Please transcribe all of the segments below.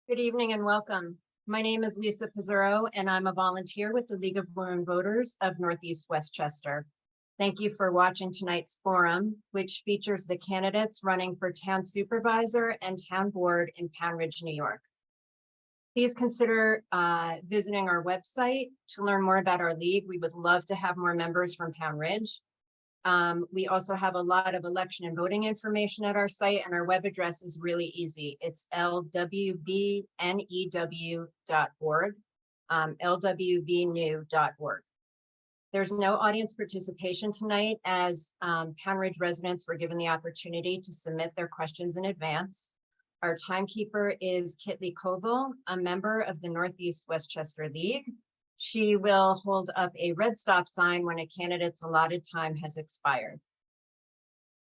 Good evening and welcome. My name is Lisa Pizzaro, and I'm a volunteer with the League of Women Voters of Northeast Westchester. Thank you for watching tonight's forum, which features the candidates running for Town Supervisor and Town Board in Poundridge, New York. Please consider visiting our website to learn more about our league. We would love to have more members from Poundridge. We also have a lot of election and voting information at our site, and our web address is really easy. It's lwvnew.org, lwvnew.org. There's no audience participation tonight, as Poundridge residents were given the opportunity to submit their questions in advance. Our timekeeper is Kitley Koval, a member of the Northeast Westchester League. She will hold up a red stop sign when a candidate's allotted time has expired.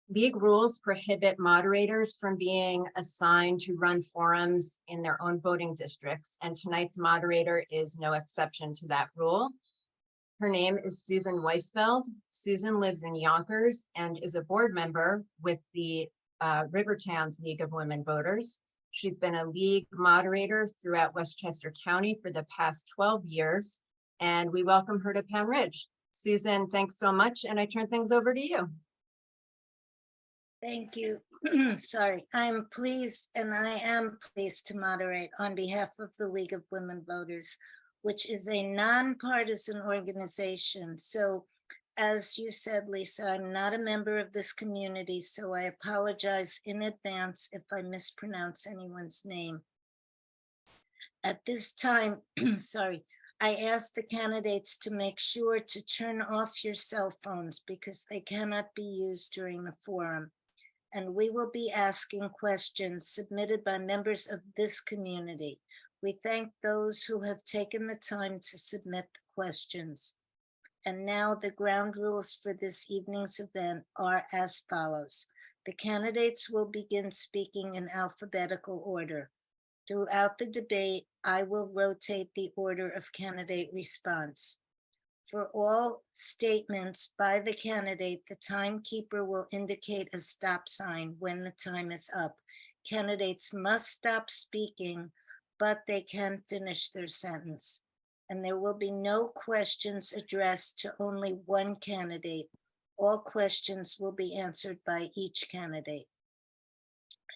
League rules prohibit moderators from being assigned to run forums in their own voting districts, and tonight's moderator is no exception to that rule. Her name is Susan Weisfeld. Susan lives in Yonkers and is a board member with the Rivertowns League of Women Voters. She's been a league moderator throughout Westchester County for the past 12 years, and we welcome her to Poundridge. Susan, thanks so much, and I turn things over to you. Thank you. Sorry, I'm pleased, and I am pleased to moderate on behalf of the League of Women Voters, which is a nonpartisan organization. So as you said, Lisa, I'm not a member of this community, so I apologize in advance if I mispronounce anyone's name. At this time, sorry, I ask the candidates to make sure to turn off your cell phones because they cannot be used during the forum. And we will be asking questions submitted by members of this community. We thank those who have taken the time to submit the questions. And now the ground rules for this evening's event are as follows. The candidates will begin speaking in alphabetical order. Throughout the debate, I will rotate the order of candidate response. For all statements by the candidate, the timekeeper will indicate a stop sign when the time is up. Candidates must stop speaking, but they can finish their sentence. And there will be no questions addressed to only one candidate. All questions will be answered by each candidate.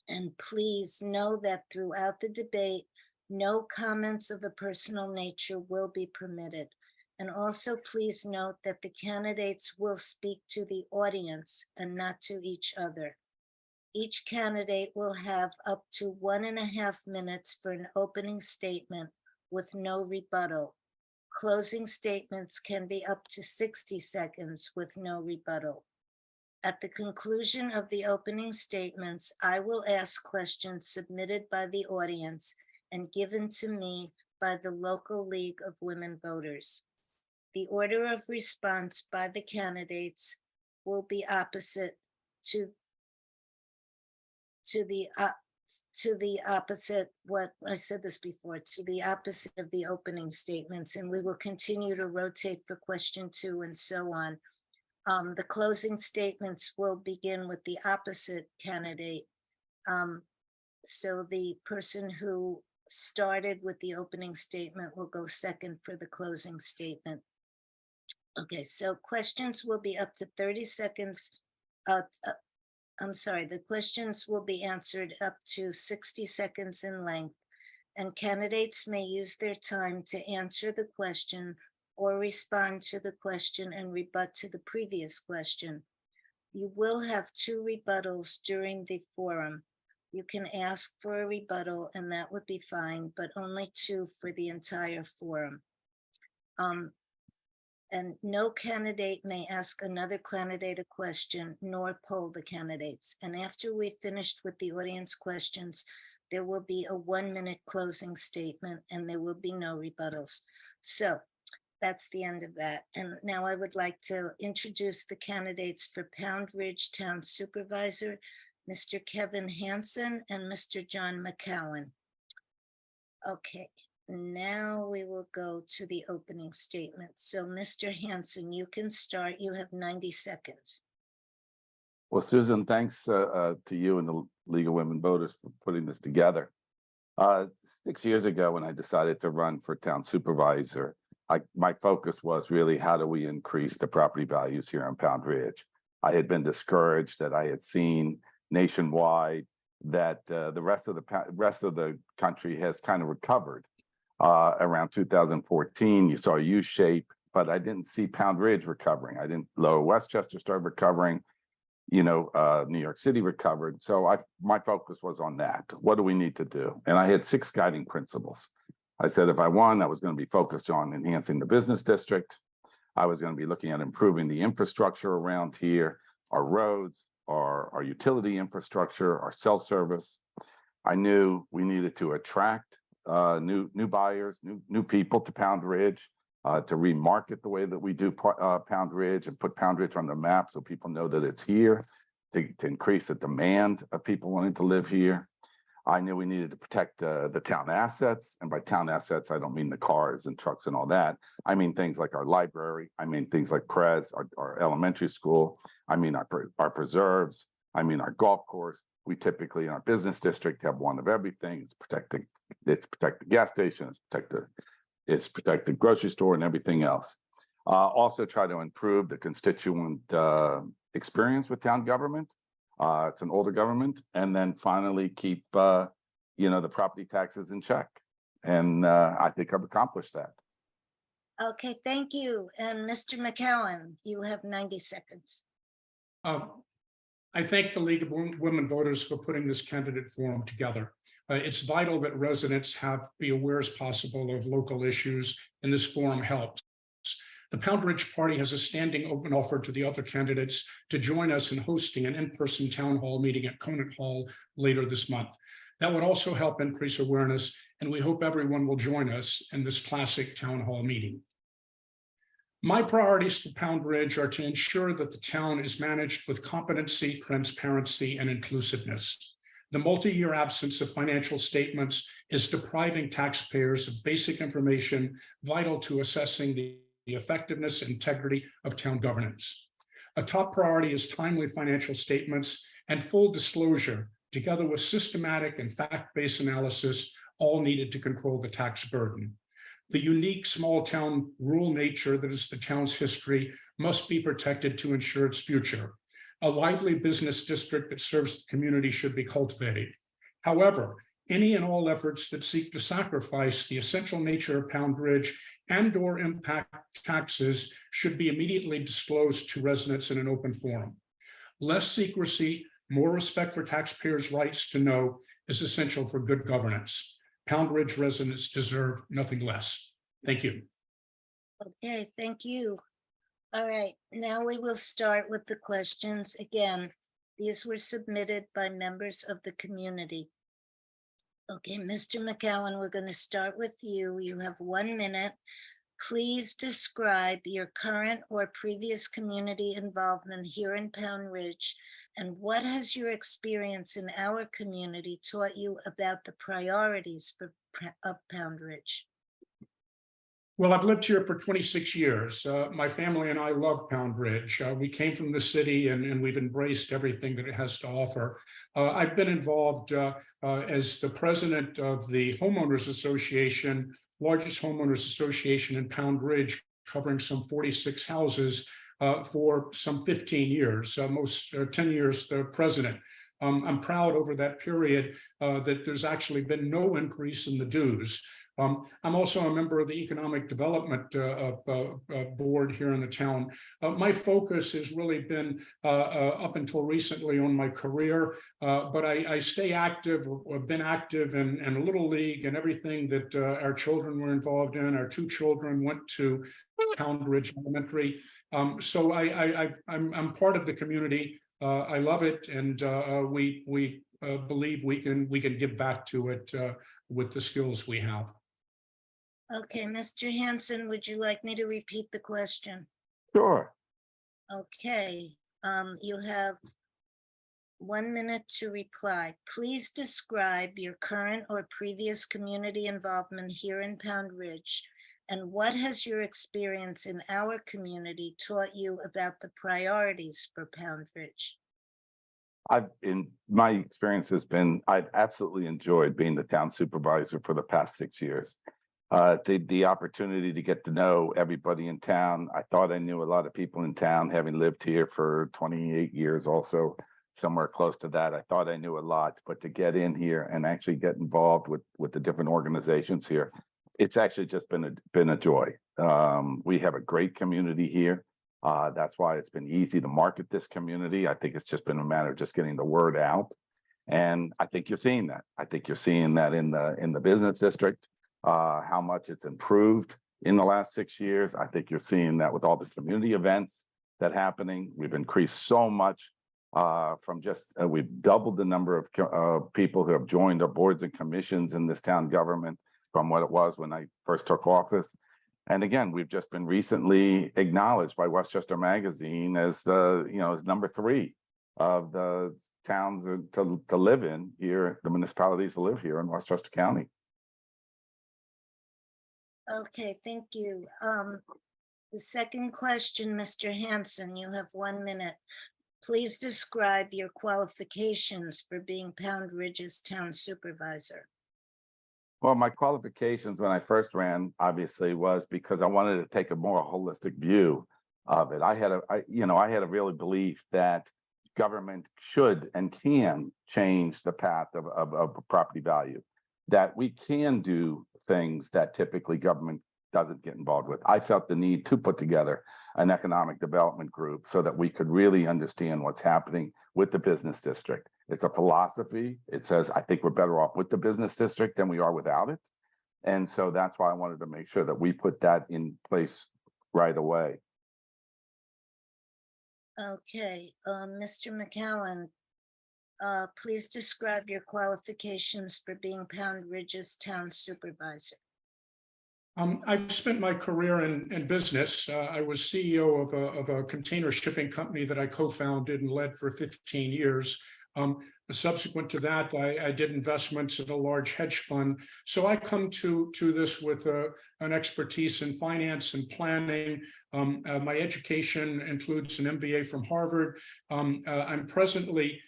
And please know that throughout the debate, no comments of a personal nature will be permitted. And also please note that the candidates will speak to the audience and not to each other. Each candidate will have up to 1.5 minutes for an opening statement with no rebuttal. Closing statements can be up to 60 seconds with no rebuttal. At the conclusion of the opening statements, I will ask questions submitted by the audience and given to me by the local League of Women Voters. The order of response by the candidates will be opposite to the opposite, what I said this before, to the opposite of the opening statements, and we will continue to rotate for question 2 and so on. The closing statements will begin with the opposite candidate. So the person who started with the opening statement will go second for the closing statement. Okay, so questions will be up to 30 seconds. I'm sorry, the questions will be answered up to 60 seconds in length, and candidates may use their time to answer the question or respond to the question and rebut to the previous question. You will have 2 rebuttals during the forum. You can ask for a rebuttal and that would be fine, but only 2 for the entire forum. And no candidate may ask another candidate a question nor poll the candidates. And after we've finished with the audience questions, there will be a 1-minute closing statement and there will be no rebuttals. So that's the end of that. And now I would like to introduce the candidates for Poundridge Town Supervisor, Mr. Kevin Hansen and Mr. John McCowan. Okay. Now we will go to the opening statement. So Mr. Hansen, you can start. You have 90 seconds. Well, Susan, thanks to you and the League of Women Voters for putting this together. 6 years ago, when I decided to run for town supervisor, my focus was really how do we increase the property values here in Poundridge. I had been discouraged that I had seen nationwide that the rest of the country has kind of recovered. Around 2014, you saw a U shape, but I didn't see Poundridge recovering. I didn't. Lower Westchester started recovering. New York City recovered. So my focus was on that. What do we need to do? And I had 6 guiding principles. I said if I won, I was going to be focused on enhancing the business district. I was going to be looking at improving the infrastructure around here, our roads, our utility infrastructure, our cell service. I knew we needed to attract new buyers, new people to Poundridge, to remarket the way that we do Poundridge and put Poundridge on the map so people know that it's here, to increase the demand of people wanting to live here. I knew we needed to protect the town assets. And by town assets, I don't mean the cars and trucks and all that. I mean things like our library. I mean things like Prez, our elementary school. I mean our preserves. I mean our golf course. We typically in our business district have one of everything. It's protect the gas station. It's protect the grocery store and everything else. Also try to improve the constituent experience with town government. It's an older government. And then finally keep, the property taxes in check. And I think I've accomplished that. Okay, thank you. And Mr. McCowan, you have 90 seconds. I thank the League of Women Voters for putting this candidate forum together. It's vital that residents be aware as possible of local issues, and this forum helps. The Poundridge Party has a standing open offer to the other candidates to join us in hosting an in-person town hall meeting at Conant Hall later this month. That would also help increase awareness, and we hope everyone will join us in this classic town hall meeting. My priorities for Poundridge are to ensure that the town is managed with competency, transparency, and inclusiveness. The multi-year absence of financial statements is depriving taxpayers of basic information vital to assessing the effectiveness and integrity of town governance. A top priority is timely financial statements and full disclosure, together with systematic and fact-based analysis, all needed to control the tax burden. The unique small town rural nature that is the town's history must be protected to ensure its future. A lively business district that serves the community should be cultivated. However, any and all efforts that seek to sacrifice the essential nature of Poundridge and/or impact taxes should be immediately disclosed to residents in an open forum. Less secrecy, more respect for taxpayers' rights to know is essential for good governance. Poundridge residents deserve nothing less. Thank you. Okay, thank you. All right, now we will start with the questions. Again, these were submitted by members of the community. Okay, Mr. McCowan, we're going to start with you. You have 1 minute. Please describe your current or previous community involvement here in Poundridge, and what has your experience in our community taught you about the priorities of Poundridge? Well, I've lived here for 26 years. My family and I love Poundridge. We came from the city and we've embraced everything that it has to offer. I've been involved as the president of the Homeowners Association, largest homeowners association in Poundridge, covering some 46 houses for some 15 years, 10 years the president. I'm proud over that period that there's actually been no increase in the dues. I'm also a member of the Economic Development Board here in the town. My focus has really been up until recently on my career, but I stay active, or have been active in Little League and everything that our children were involved in. Our 2 children went to Poundridge Elementary. So I'm part of the community. I love it, and we believe we can give back to it with the skills we have. Okay, Mr. Hanson, would you like me to repeat the question? Sure. Okay, you have 1 minute to reply. Please describe your current or previous community involvement here in Poundridge, and what has your experience in our community taught you about the priorities for Poundridge? In my experience has been, I've absolutely enjoyed being the town supervisor for the past 6 years. The opportunity to get to know everybody in town. I thought I knew a lot of people in town, having lived here for 28 years, also somewhere close to that. I thought I knew a lot, but to get in here and actually get involved with the different organizations here, it's actually just been a joy. We have a great community here. That's why it's been easy to market this community. I think it's just been a matter of just getting the word out. And I think you're seeing that. I think you're seeing that in the business district, how much it's improved in the last 6 years. I think you're seeing that with all the community events that are happening. We've increased so much from just, we've doubled the number of people who have joined our boards and commissions in this town government from what it was when I first took office. And again, we've just been recently acknowledged by Westchester Magazine as as number 3 of the towns to live in here, the municipalities to live here in Westchester County. Okay, thank you. The second question, Mr. Hanson, you have 1 minute. Please describe your qualifications for being Poundridge's town supervisor. Well, my qualifications when I first ran, obviously, was because I wanted to take a more holistic view of it. I had a really belief that government should and can change the path of property value, that we can do things that typically government doesn't get involved with. I felt the need to put together an economic development group so that we could really understand what's happening with the business district. It's a philosophy. It says, I think we're better off with the business district than we are without it. And so that's why I wanted to make sure that we put that in place right away. Okay, Mr. McCowan, please describe your qualifications for being Poundridge's town supervisor. I've spent my career in business. I was CEO of a container shipping company that I co-founded and led for 15 years. Subsequent to that, I did investments in a large hedge fund. So I come to this with an expertise in finance and planning. My education includes an MBA from Harvard. I'm presently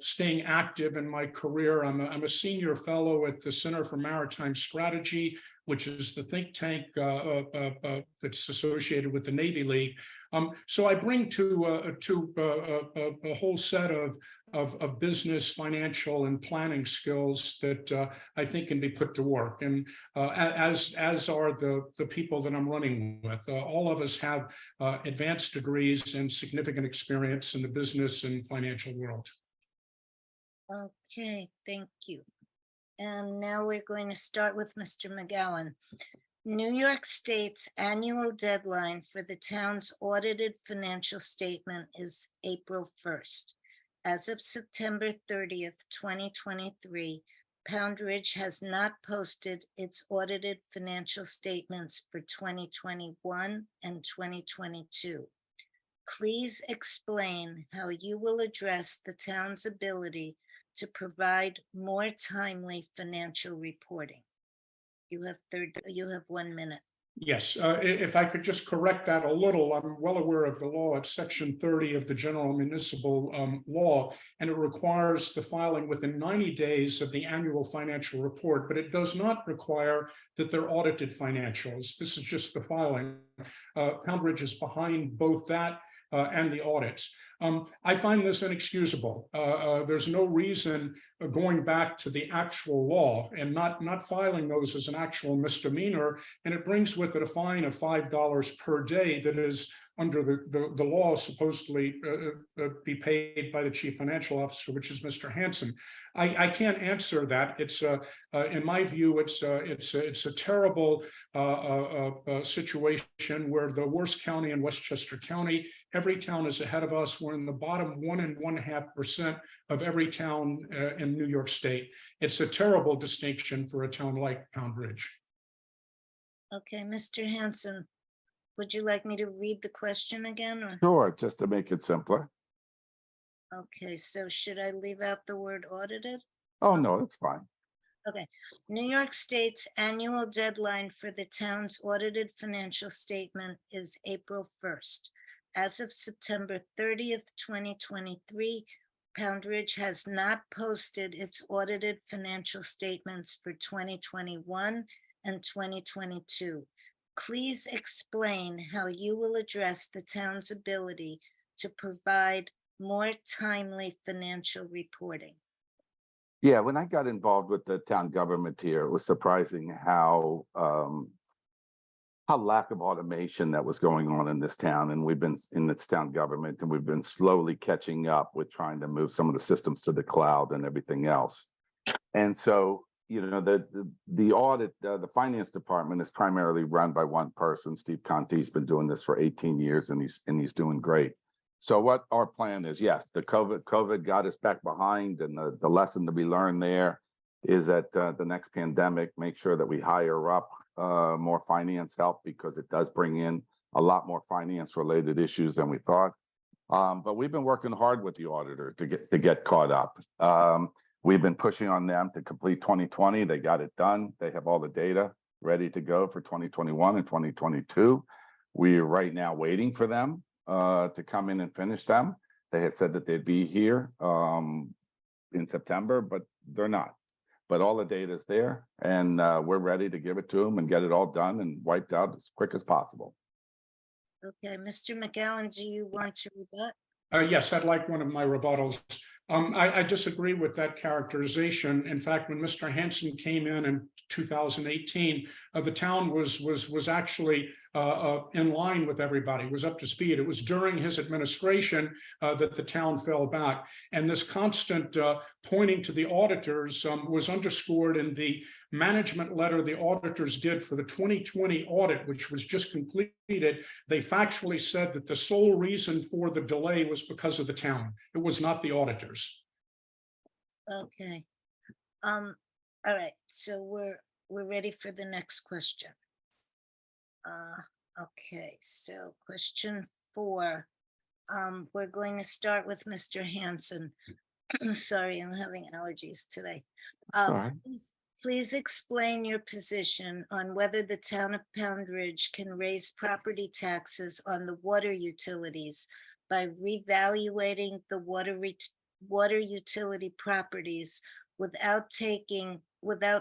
staying active in my career. I'm a senior fellow at the Center for Maritime Strategy, which is the think tank that's associated with the Navy League. So I bring to a whole set of business, financial, and planning skills that I think can be put to work. And as are the people that I'm running with. All of us have advanced degrees and significant experience in the business and financial world. Okay, thank you. And now we're going to start with Mr. McGowan. New York State's annual deadline for the town's audited financial statement is April 1st. As of September 30th, 2023, Poundridge has not posted its audited financial statements for 2021 and 2022. Please explain how you will address the town's ability to provide more timely financial reporting. You have 1 minute. Yes, if I could just correct that a little, I'm well aware of the law. It's Section 30 of the General Municipal Law, and it requires the filing within 90 days of the annual financial report, but it does not require that they're audited financials. This is just the filing. Poundridge is behind both that and the audits. I find this inexcusable. There's no reason going back to the actual law and not filing those as an actual misdemeanor, and it brings with it a fine of $5 per day that is under the law supposedly be paid by the chief financial officer, which is Mr. Hanson. I can't answer that. It's in my view, it's a terrible situation where the worst county in Westchester County, every town is ahead of us. We're in the bottom 1.5% of every town in New York State. It's a terrible distinction for a town like Poundridge. Okay, Mr. Hanson, would you like me to read the question again? Or? Sure, just to make it simpler. Okay, so should I leave out the word audited? Oh, no, that's fine. Okay. New York State's annual deadline for the town's audited financial statement is April 1st. As of September 30th, 2023, Poundridge has not posted its audited financial statements for 2021 and 2022. Please explain how you will address the town's ability to provide more timely financial reporting. Yeah, when I got involved with the town government here, it was surprising how lack of automation that was going on in this town. And we've been in this town government, and we've been slowly catching up with trying to move some of the systems to the cloud and everything else. And so, you know, the audit, the finance department is primarily run by one person. Steve Conti's been doing this for 18 years, and he's doing great. So what our plan is, yes, the COVID got us back behind, and the lesson to be learned there is that the next pandemic, make sure that we hire up more finance help, because it does bring in a lot more finance related issues than we thought. But we've been working hard with the auditor to get caught up. We've been pushing on them to complete 2020. They got it done. They have all the data ready to go for 2021 and 2022. We're right now waiting for them to come in and finish them. They had said that they'd be here in September, but they're not. But all the data is there, and we're ready to give it to them and get it all done and wiped out as quick as possible. Okay, Mr. McGowan, do you want to rebut? Yes, I'd like one of my rebuttals. I disagree with that characterization. In fact, when Mr. Hanson came in 2018, the town was actually in line with everybody, was up to speed. It was during his administration that the town fell back. And this constant pointing to the auditors was underscored in the management letter the auditors did for the 2020 audit, which was just completed. They factually said that the sole reason for the delay was because of the town. It was not the auditors. Okay. All right, so we're ready for the next question. Okay, so question 4. We're going to start with Mr. Hanson. Sorry, I'm having allergies today. All right. Please explain your position on whether the town of Poundridge can raise property taxes on the water utilities by revaluating the water utility properties without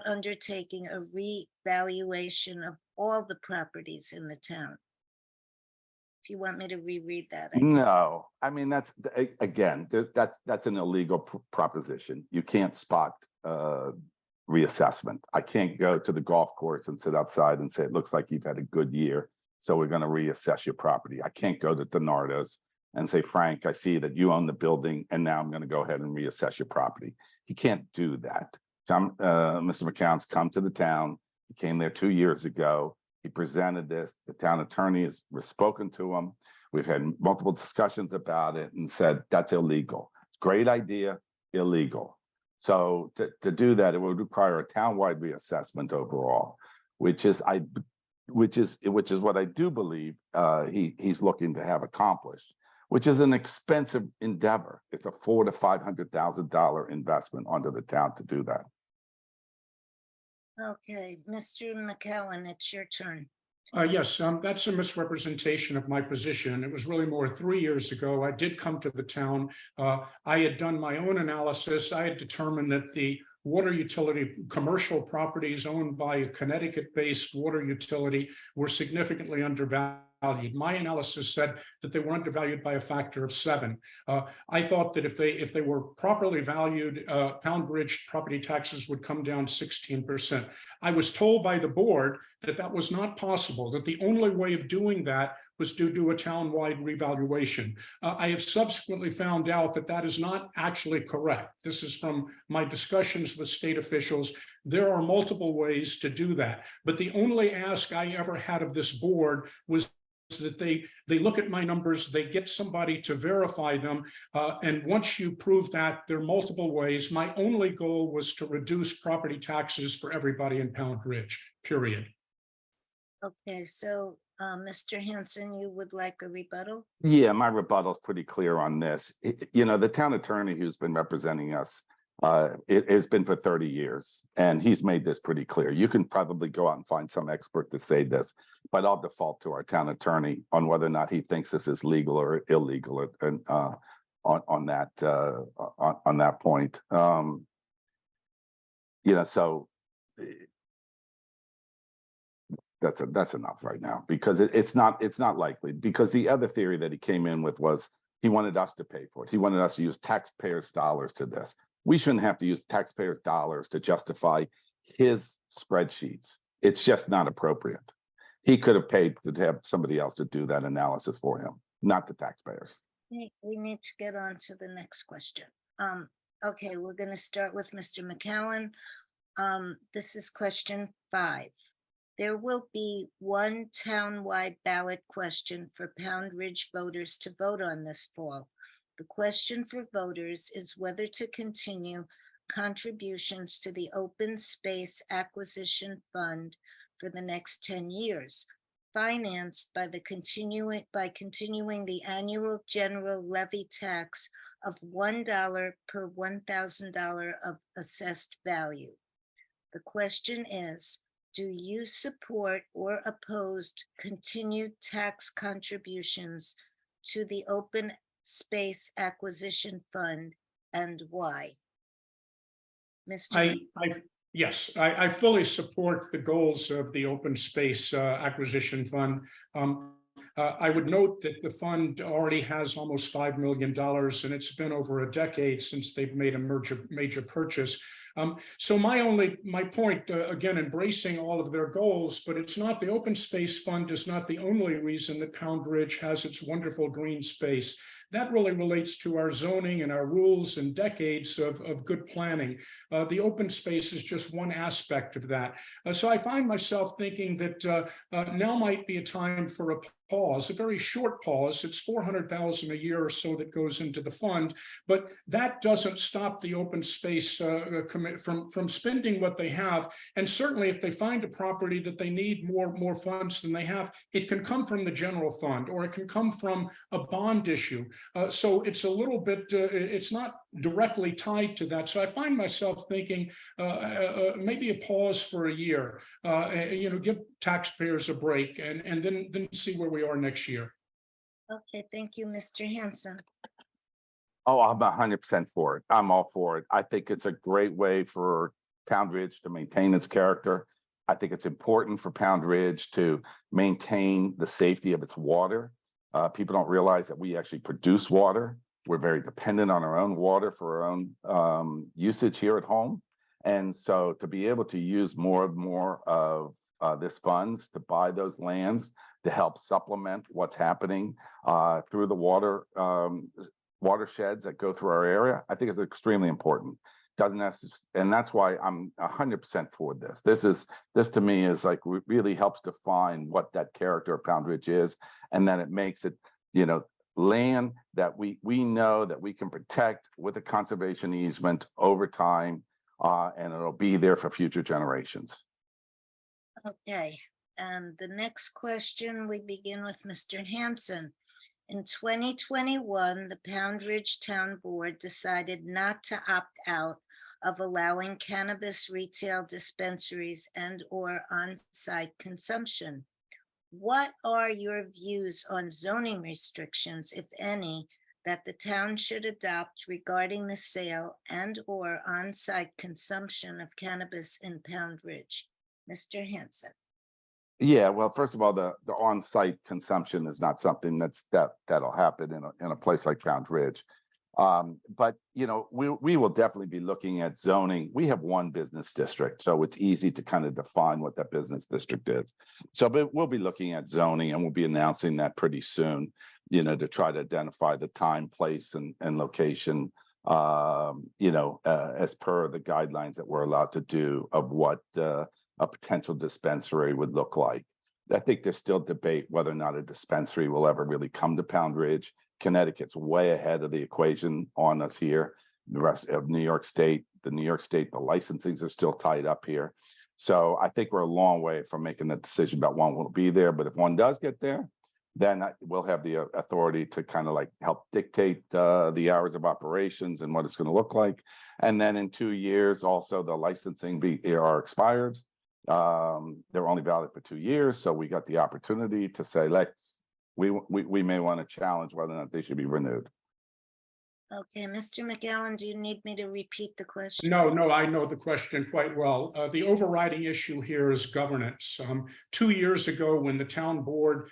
undertaking a revaluation of all the properties in the town. If you want me to reread that. I can. No, I mean, that's again, that's an illegal proposition. You can't spot reassessment. I can't go to the golf course and sit outside and say, it looks like you've had a good year, so we're going to reassess your property. I can't go to Donardo's and say, Frank, I see that you own the building, and now I'm going to go ahead and reassess your property. He can't do that. Mr. McCown's come to the town. He came there 2 years ago. He presented this. The town attorney has spoken to him. We've had multiple discussions about it and said that's illegal. Great idea, illegal. So to do that, it would require a townwide reassessment overall, which is what I do believe he's looking to have accomplished, which is an expensive endeavor. It's a $400,000 to $500,000 investment onto the town to do that. Okay, Mr. McCowan, it's your turn. Yes, that's a misrepresentation of my position. It was really more 3 years ago. I did come to the town. I had done my own analysis. I had determined that the water utility commercial properties owned by a Connecticut-based water utility were significantly undervalued. My analysis said that they were undervalued by a factor of 7. I thought that if they were properly valued, Poundridge property taxes would come down 16%. I was told by the board that that was not possible, that the only way of doing that was to do a town-wide revaluation. I have subsequently found out that that is not actually correct. This is from my discussions with state officials. There are multiple ways to do that, but the only ask I ever had of this board was that they look at my numbers, they get somebody to verify them, and once you prove that, there are multiple ways. My only goal was to reduce property taxes for everybody in Poundridge, period. Okay, so Mr. Hanson, you would like a rebuttal? Yeah, my rebuttal is pretty clear on this. The town attorney who's been representing us, it has been for 30 years, and he's made this pretty clear. You can probably go out and find some expert to say this, but I'll default to our town attorney on whether or not he thinks this is legal or illegal on that on that point. So that's enough right now, because it's not likely, because the other theory that he came in with was he wanted us to pay for it. He wanted us to use taxpayers' dollars to this. We shouldn't have to use taxpayers' dollars to justify his spreadsheets. It's just not appropriate. He could have paid to have somebody else to do that analysis for him, not the taxpayers. We need to get on to the next question. Okay, we're going to start with Mr. McCowan. This is question 5. There will be one townwide ballot question for Poundridge voters to vote on this fall. The question for voters is whether to continue contributions to the Open Space Acquisition Fund for the next 10 years, financed by continuing the annual general levy tax of $1 per $1,000 of assessed value. The question is, do you support or oppose continued tax contributions to the Open Space Acquisition Fund, and why? Mr. Yes, I fully support the goals of the Open Space Acquisition Fund. I would note that the fund already has almost $5 million, and it's been over a decade since they've made a major purchase. So my point, again, embracing all of their goals, but it's not, the Open Space Fund is not the only reason that Poundridge has its wonderful green space. That really relates to our zoning and our rules and decades of good planning. The open space is just one aspect of that. So I find myself thinking that now might be a time for a pause, a very short pause. It's $400,000 a year or so that goes into the fund, but that doesn't stop the open space from spending what they have. And certainly if they find a property that they need more funds than they have, it can come from the general fund, or it can come from a bond issue. So it's a little bit, it's not directly tied to that. So I find myself thinking maybe a pause for a year, give taxpayers a break, and then see where we are next year. Okay, thank you, Mr. Hanson. Oh, I'm 100% for it. I'm all for it. I think it's a great way for Poundridge to maintain its character. I think it's important for Poundridge to maintain the safety of its water. People don't realize that we actually produce water. We're very dependent on our own water for our own usage here at home. And so to be able to use more and more of this funds to buy those lands to help supplement what's happening through the watersheds that go through our area, I think is extremely important. And that's why I'm 100% for this. This to me is like, really helps define what that character of Poundridge is, and then it makes it, land that we know that we can protect with a conservation easement over time, and it'll be there for future generations. Okay, and the next question, we begin with Mr. Hanson. In 2021, the Poundridge Town Board decided not to opt out of allowing cannabis retail dispensaries and/or on-site consumption. What are your views on zoning restrictions, if any, that the town should adopt regarding the sale and/or on-site consumption of cannabis in Poundridge? Mr. Hanson. Yeah, well, first of all, the on-site consumption is not something that'll happen in a place like Poundridge. But we will definitely be looking at zoning. We have one business district, so it's easy to kind of define what that business district is. So but we'll be looking at zoning, and we'll be announcing that pretty soon, to try to identify the time, place, and location, as per the guidelines that we're allowed to do of what a potential dispensary would look like. I think there's still debate whether or not a dispensary will ever really come to Poundridge. Connecticut's way ahead of the equation on us here. The rest of New York State, the licensings are still tied up here. So I think we're a long way from making the decision about one will be there. But if one does get there, then we'll have the authority to kind of like help dictate the hours of operations and what it's going to look like. And then in 2 years, also the licensing are expired. They're only valid for 2 years. So we got the opportunity to say, we may want to challenge whether or not they should be renewed. Okay, Mr. McGowan, do you need me to repeat the question? No, I know the question quite well. The overriding issue here is governance. 2 years ago, when the town board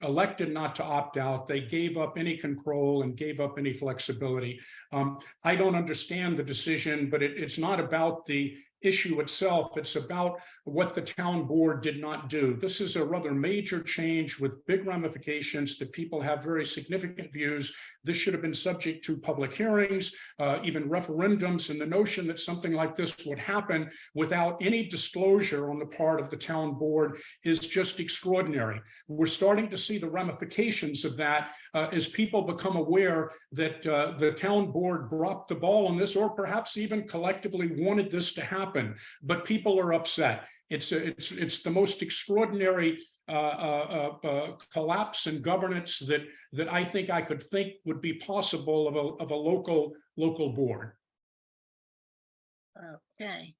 elected not to opt out, they gave up any control and gave up any flexibility. I don't understand the decision, but it's not about the issue itself. It's about what the town board did not do. This is a rather major change with big ramifications that people have very significant views. This should have been subject to public hearings, even referendums, and the notion that something like this would happen without any disclosure on the part of the town board is just extraordinary. We're starting to see the ramifications of that as people become aware that the town board dropped the ball on this, or perhaps even collectively wanted this to happen, but people are upset. It's the most extraordinary collapse in governance that I think I could think would be possible of a local board. Okay.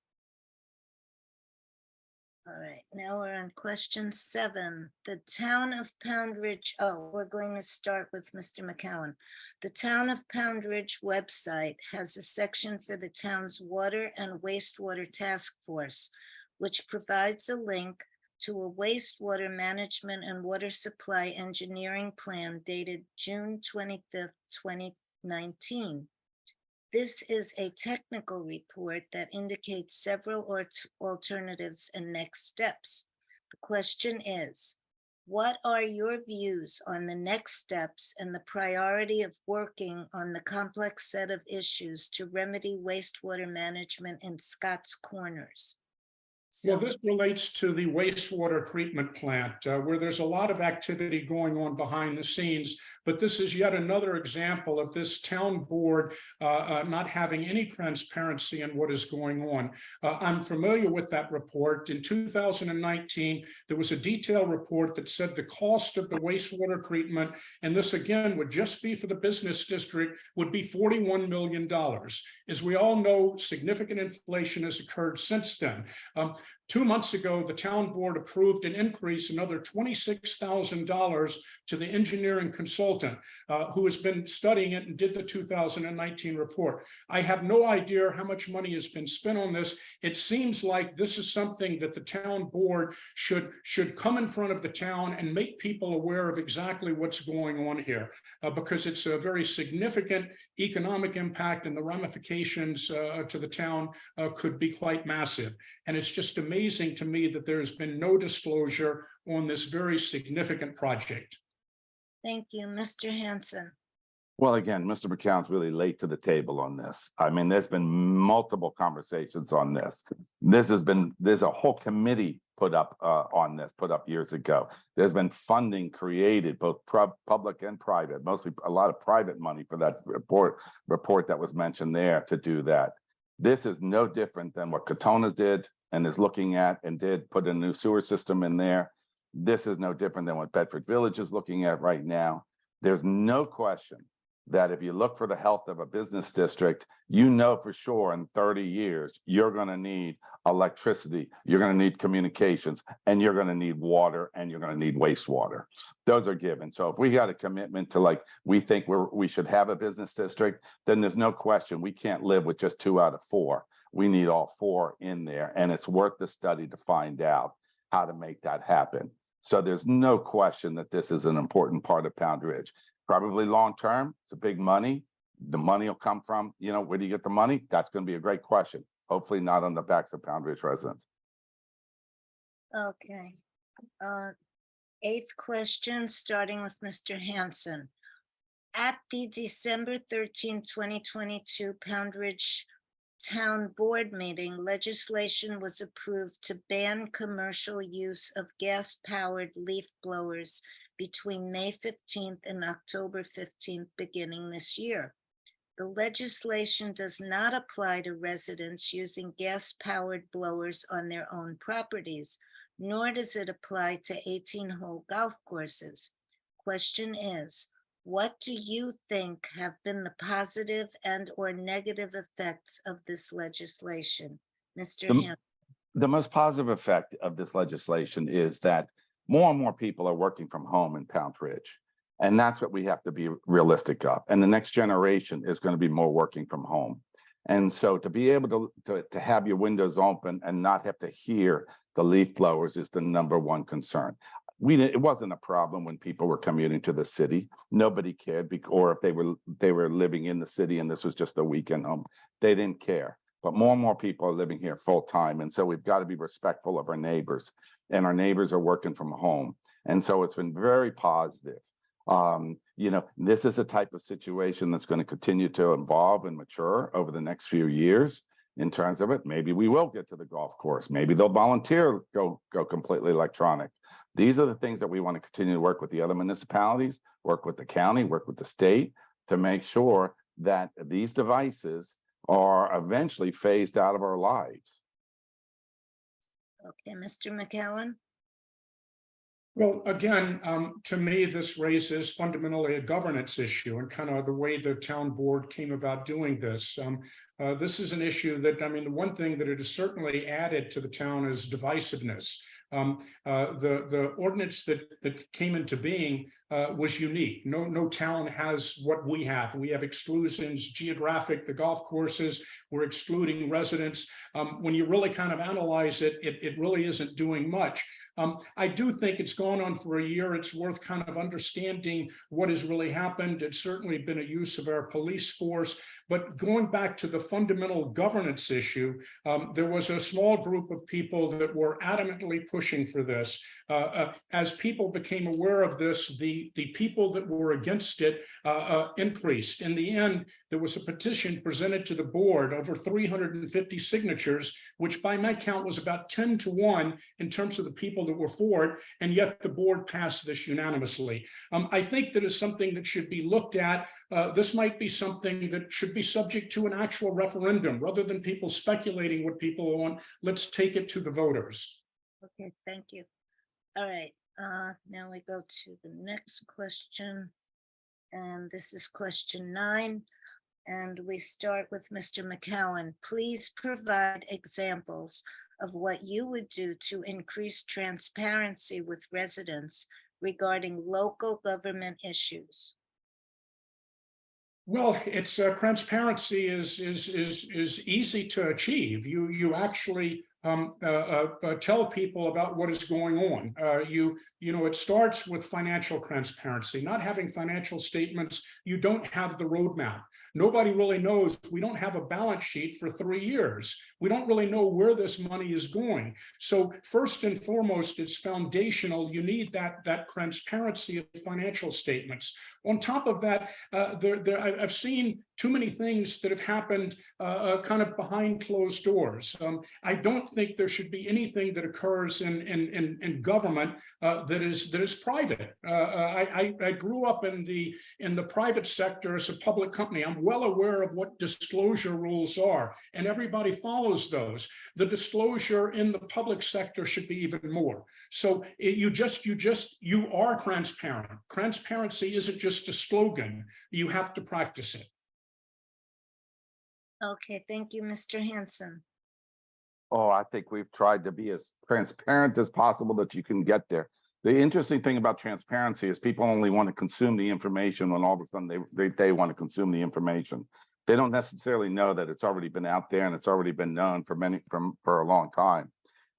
All right, now we're on question 7. The town of Poundridge, we're going to start with Mr. McCowan. The town of Poundridge website has a section for the town's water and wastewater task force, which provides a link to a wastewater management and water supply engineering plan dated June 25th, 2019. This is a technical report that indicates several alternatives and next steps. The question is, what are your views on the next steps and the priority of working on the complex set of issues to remedy wastewater management in Scotts Corners? Well, this relates to the wastewater treatment plant, where there's a lot of activity going on behind the scenes. But this is yet another example of this town board not having any transparency in what is going on. I'm familiar with that report. In 2019, there was a detailed report that said the cost of the wastewater treatment, and this again would just be for the business district, would be $41 million. As we all know, significant inflation has occurred since then. 2 months ago, the town board approved an increase, another $26,000 to the engineering consultant who has been studying it and did the 2019 report. I have no idea how much money has been spent on this. It seems like this is something that the town board should come in front of the town and make people aware of exactly what's going on here, because it's a very significant economic impact, and the ramifications to the town could be quite massive. And it's just amazing to me that there's been no disclosure on this very significant project. Thank you, Mr. Hanson. Well, again, Mr. McCown's really late to the table on this. I mean, there's been multiple conversations on this. There's a whole committee put up on this, put up years ago. There's been funding created, both public and private, mostly a lot of private money for that report that was mentioned there to do that. This is no different than what Katona's did and is looking at and did put a new sewer system in there. This is no different than what Bedford Village is looking at right now. There's no question that if you look for the health of a business district, you know for sure in 30 years, you're going to need electricity, you're going to need communications, and you're going to need water, and you're going to need wastewater. Those are given. So if we got a commitment to, like, we think we should have a business district, then there's no question we can't live with just 2 out of 4. We need all 4 in there, and it's worth the study to find out how to make that happen. So there's no question that this is an important part of Poundridge. Probably long term, it's a big money. The money will come from, where do you get the money? That's going to be a great question. Hopefully not on the backs of Poundridge residents. Okay. 8th question, starting with Mr. Hanson. At the December 13, 2022 Poundridge Town Board meeting, legislation was approved to ban commercial use of gas-powered leaf blowers between May 15th and October 15th, beginning this year. The legislation does not apply to residents using gas-powered blowers on their own properties, nor does it apply to 18-hole golf courses. Question is, what do you think have been the positive and/or negative effects of this legislation? Mr. Hanson. The most positive effect of this legislation is that more and more people are working from home in Poundridge. And that's what we have to be realistic of. And the next generation is going to be more working from home. And so to be able to have your windows open and not have to hear the leaf blowers is the number one concern. It wasn't a problem when people were commuting to the city. Nobody cared, or if they were living in the city and this was just a weekend home, they didn't care. But more and more people are living here full time. And so we've got to be respectful of our neighbors, and our neighbors are working from home. And so it's been very positive. You know, this is a type of situation that's going to continue to evolve and mature over the next few years in terms of it. Maybe we will get to the golf course. Maybe they'll volunteer, go completely electronic. These are the things that we want to continue to work with the other municipalities, work with the county, work with the state to make sure that these devices are eventually phased out of our lives. Okay, Mr. McCowan. Well, again, to me, this raises fundamentally a governance issue and kind of the way the town board came about doing this. This is an issue that, I mean, the one thing that it has certainly added to the town is divisiveness. The ordinance that came into being was unique. No town has what we have. We have exclusions, geographic, the golf courses, we're excluding residents. When you really kind of analyze it, it really isn't doing much. I do think it's gone on for a year. It's worth kind of understanding what has really happened. It's certainly been a use of our police force. But going back to the fundamental governance issue, there was a small group of people that were adamantly pushing for this. As people became aware of this, the people that were against it increased. In the end, there was a petition presented to the board, over 350 signatures, which by my count was about 10-1 in terms of the people that were for it, and yet the board passed this unanimously. I think that is something that should be looked at. This might be something that should be subject to an actual referendum rather than people speculating what people want. Let's take it to the voters. Okay, thank you. All right, now we go to the next question. And this is question 9. And we start with Mr. McCowan. Please provide examples of what you would do to increase transparency with residents regarding local government issues. Well, it's transparency is easy to achieve. You actually tell people about what is going on. You know, it starts with financial transparency. Not having financial statements, you don't have the roadmap. Nobody really knows. We don't have a balance sheet for 3 years. We don't really know where this money is going. So first and foremost, it's foundational. You need that transparency of financial statements. On top of that, I've seen too many things that have happened kind of behind closed doors. I don't think there should be anything that occurs in government that is private. I grew up in the private sector as a public company. I'm well aware of what disclosure rules are, and everybody follows those. The disclosure in the public sector should be even more. So you are transparent. Transparency isn't just a slogan. You have to practice it. Okay, thank you, Mr. Hanson. Oh, I think we've tried to be as transparent as possible that you can get there. The interesting thing about transparency is people only want to consume the information when all of a sudden they want to consume the information. They don't necessarily know that it's already been out there and it's already been known for a long time.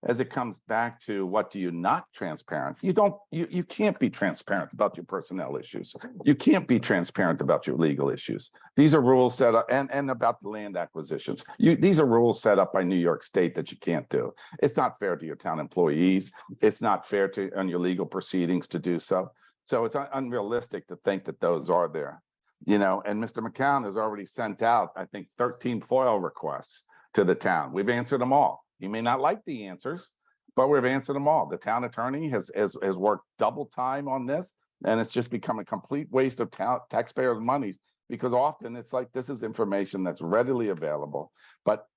As it comes back to what do you not transparent, you can't be transparent about your personnel issues. You can't be transparent about your legal issues. These are rules set up and about the land acquisitions. These are rules set up by New York State that you can't do. It's not fair to your town employees. It's not fair on your legal proceedings to do so. So it's unrealistic to think that those are there. You know, and Mr. McCown has already sent out, I think, 13 FOIL requests to the town. We've answered them all. You may not like the answers, but we've answered them all. The town attorney has worked double time on this, and it's just become a complete waste of taxpayers' money, because often it's like this is information that's readily available,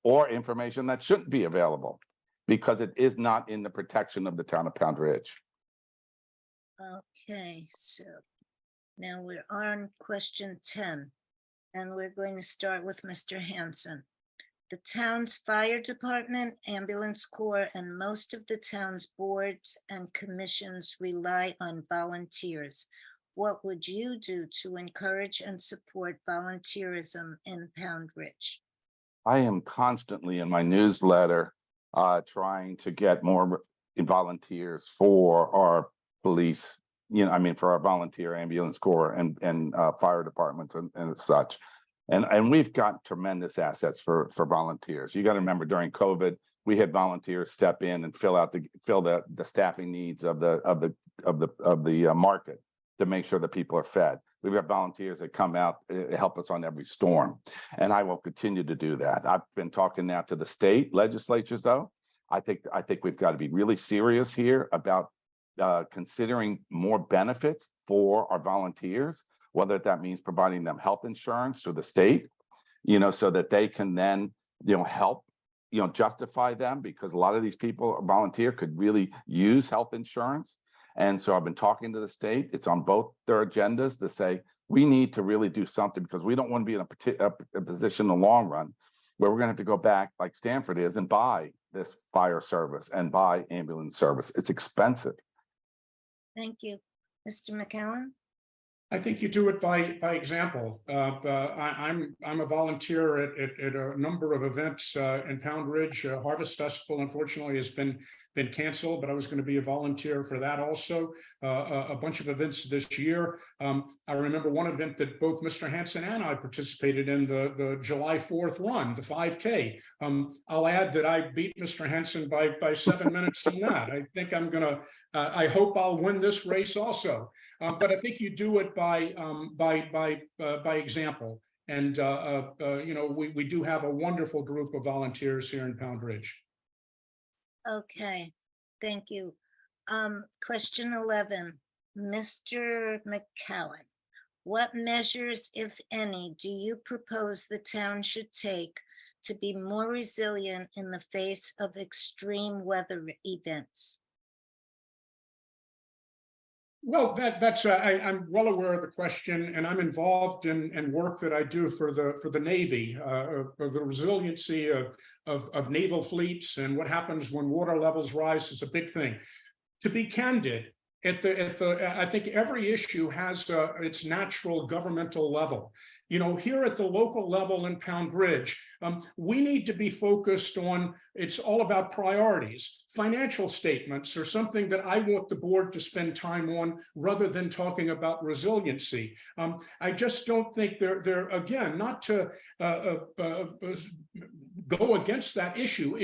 or information that shouldn't be available because it is not in the protection of the town of Poundridge. Okay, so now we're on question 10, and we're going to start with Mr. Hanson. The town's fire department, ambulance corps, and most of the town's boards and commissions rely on volunteers. what would you do to encourage and support volunteerism in Poundridge? I am constantly in my newsletter trying to get more volunteers for our police, for our volunteer ambulance corps and fire departments and such. And we've got tremendous assets for volunteers. You got to remember during COVID, we had volunteers step in and fill the staffing needs of the market to make sure that people are fed. We've got volunteers that come out, help us on every storm. And I will continue to do that. I've been talking now to the state legislatures, though. I think we've got to be really serious here about considering more benefits for our volunteers, whether that means providing them health insurance through the state, so that they can then, help, justify them, because a lot of these people volunteer could really use health insurance. And so I've been talking to the state. It's on both their agendas to say, we need to really do something, because we don't want to be in a position in the long run where we're going to have to go back like Stanford is and buy this fire service and buy ambulance service. It's expensive. Thank you. Mr. McCowan? I think you do it by example. I'm a volunteer at a number of events in Poundridge. Harvest Festival, unfortunately, has been canceled, but I was going to be a volunteer for that also. A bunch of events this year. I remember one event that both Mr. Hansen and I participated in, the July 4th run, the 5K. I'll add that I beat Mr. Hansen by 7 minutes in that. I think I'm gonna. I hope I'll win this race also. But I think you do it by example. And we do have a wonderful group of volunteers here in Poundridge. Okay, thank you. Question 11, Mr. McCowan. What measures, if any, do you propose the town should take to be more resilient in the face of extreme weather events? Well, I'm well aware of the question, and I'm involved in work that I do for the Navy, of the resiliency of naval fleets, and what happens when water levels rise is a big thing. To be candid, I think every issue has its natural governmental level. Here at the local level in Poundridge, we need to be focused on, it's all about priorities. Financial statements are something that I want the board to spend time on rather than talking about resiliency. I just don't think they're again, not to go against that issue.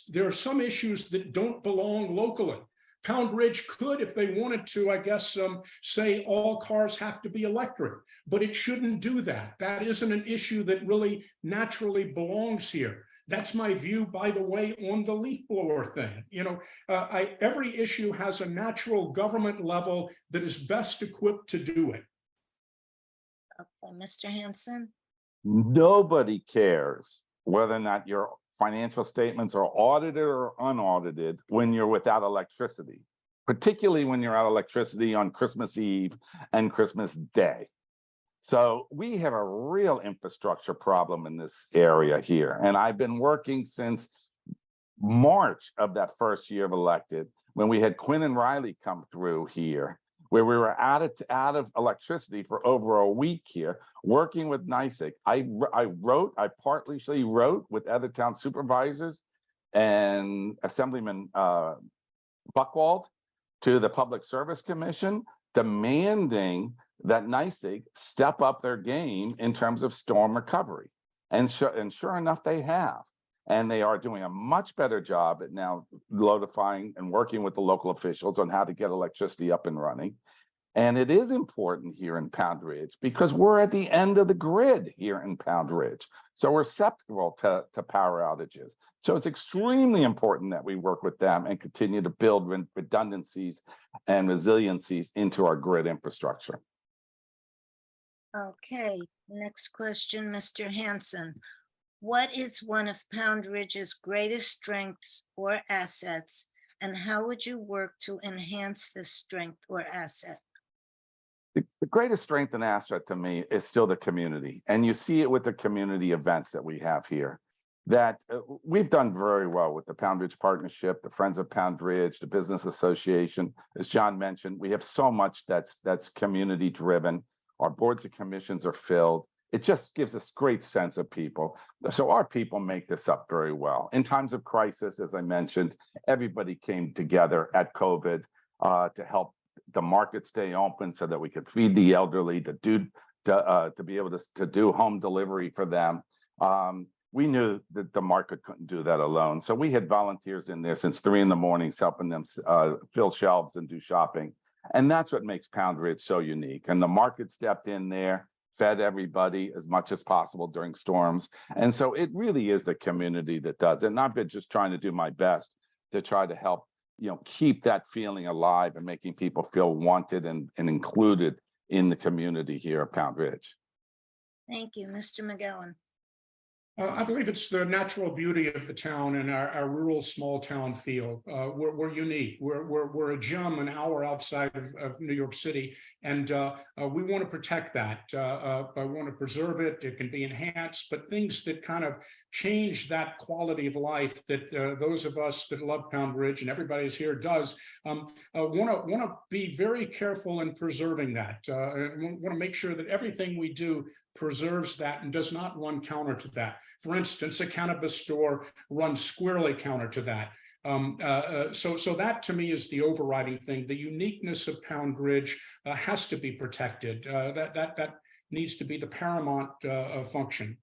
There are some issues that don't belong locally. Poundridge could, if they wanted to, I guess, say all cars have to be electric, but it shouldn't do that. That isn't an issue that really naturally belongs here. That's my view, by the way, on the leaf blower thing. Every issue has a natural government level that is best equipped to do it. Okay, Mr. Hansen? Nobody cares whether or not your financial statements are audited or unaudited when you're without electricity, particularly when you're out electricity on Christmas Eve and Christmas Day. So we have a real infrastructure problem in this area here. And I've been working since March of that first year of elected, when we had Quinn and Riley come through here, where we were out of electricity for over a week here, working with NYSEG. I partly wrote with other town supervisors and Assemblyman Buchwald to the Public Service Commission, demanding that NYSEG step up their game in terms of storm recovery. And sure enough, they have. And they are doing a much better job at now notifying and working with the local officials on how to get electricity up and running. And it is important here in Poundridge because we're at the end of the grid here in Poundridge. So we're susceptible to power outages. So it's extremely important that we work with them and continue to build redundancies and resiliencies into our grid infrastructure. Okay, next question, Mr. Hansen. What is one of Poundridge's greatest strengths or assets, and how would you work to enhance this strength or asset? The greatest strength and asset to me is still the community. And you see it with the community events that we have here. that we've done very well with the Poundridge Partnership, the Friends of Poundridge, the Business Association. As John mentioned, we have so much that's community driven. Our boards and commissions are filled. It just gives us great sense of people. So our people make this up very well. In times of crisis, as I mentioned, everybody came together at COVID to help the market stay open so that we could feed the elderly, to be able to do home delivery for them. We knew that the market couldn't do that alone. So we had volunteers in there since 3 a.m, helping them fill shelves and do shopping. And that's what makes Poundridge so unique. And the market stepped in there, fed everybody as much as possible during storms. And so it really is the community that does. And I've been just trying to do my best to try to help, keep that feeling alive and making people feel wanted and included in the community here at Poundridge. Thank you, Mr. McGowan. I believe it's the natural beauty of the town and our rural small town feel. We're unique. We're a gem an hour outside of New York City, and we want to protect that. I want to preserve it. It can be enhanced, but things that kind of change that quality of life that those of us that love Poundridge and everybody is here does want to be very careful in preserving that. And want to make sure that everything we do preserves that and does not run counter to that. For instance, a cannabis store runs squarely counter to that. So that to me is the overriding thing. The uniqueness of Poundridge has to be protected. That needs to be the paramount function.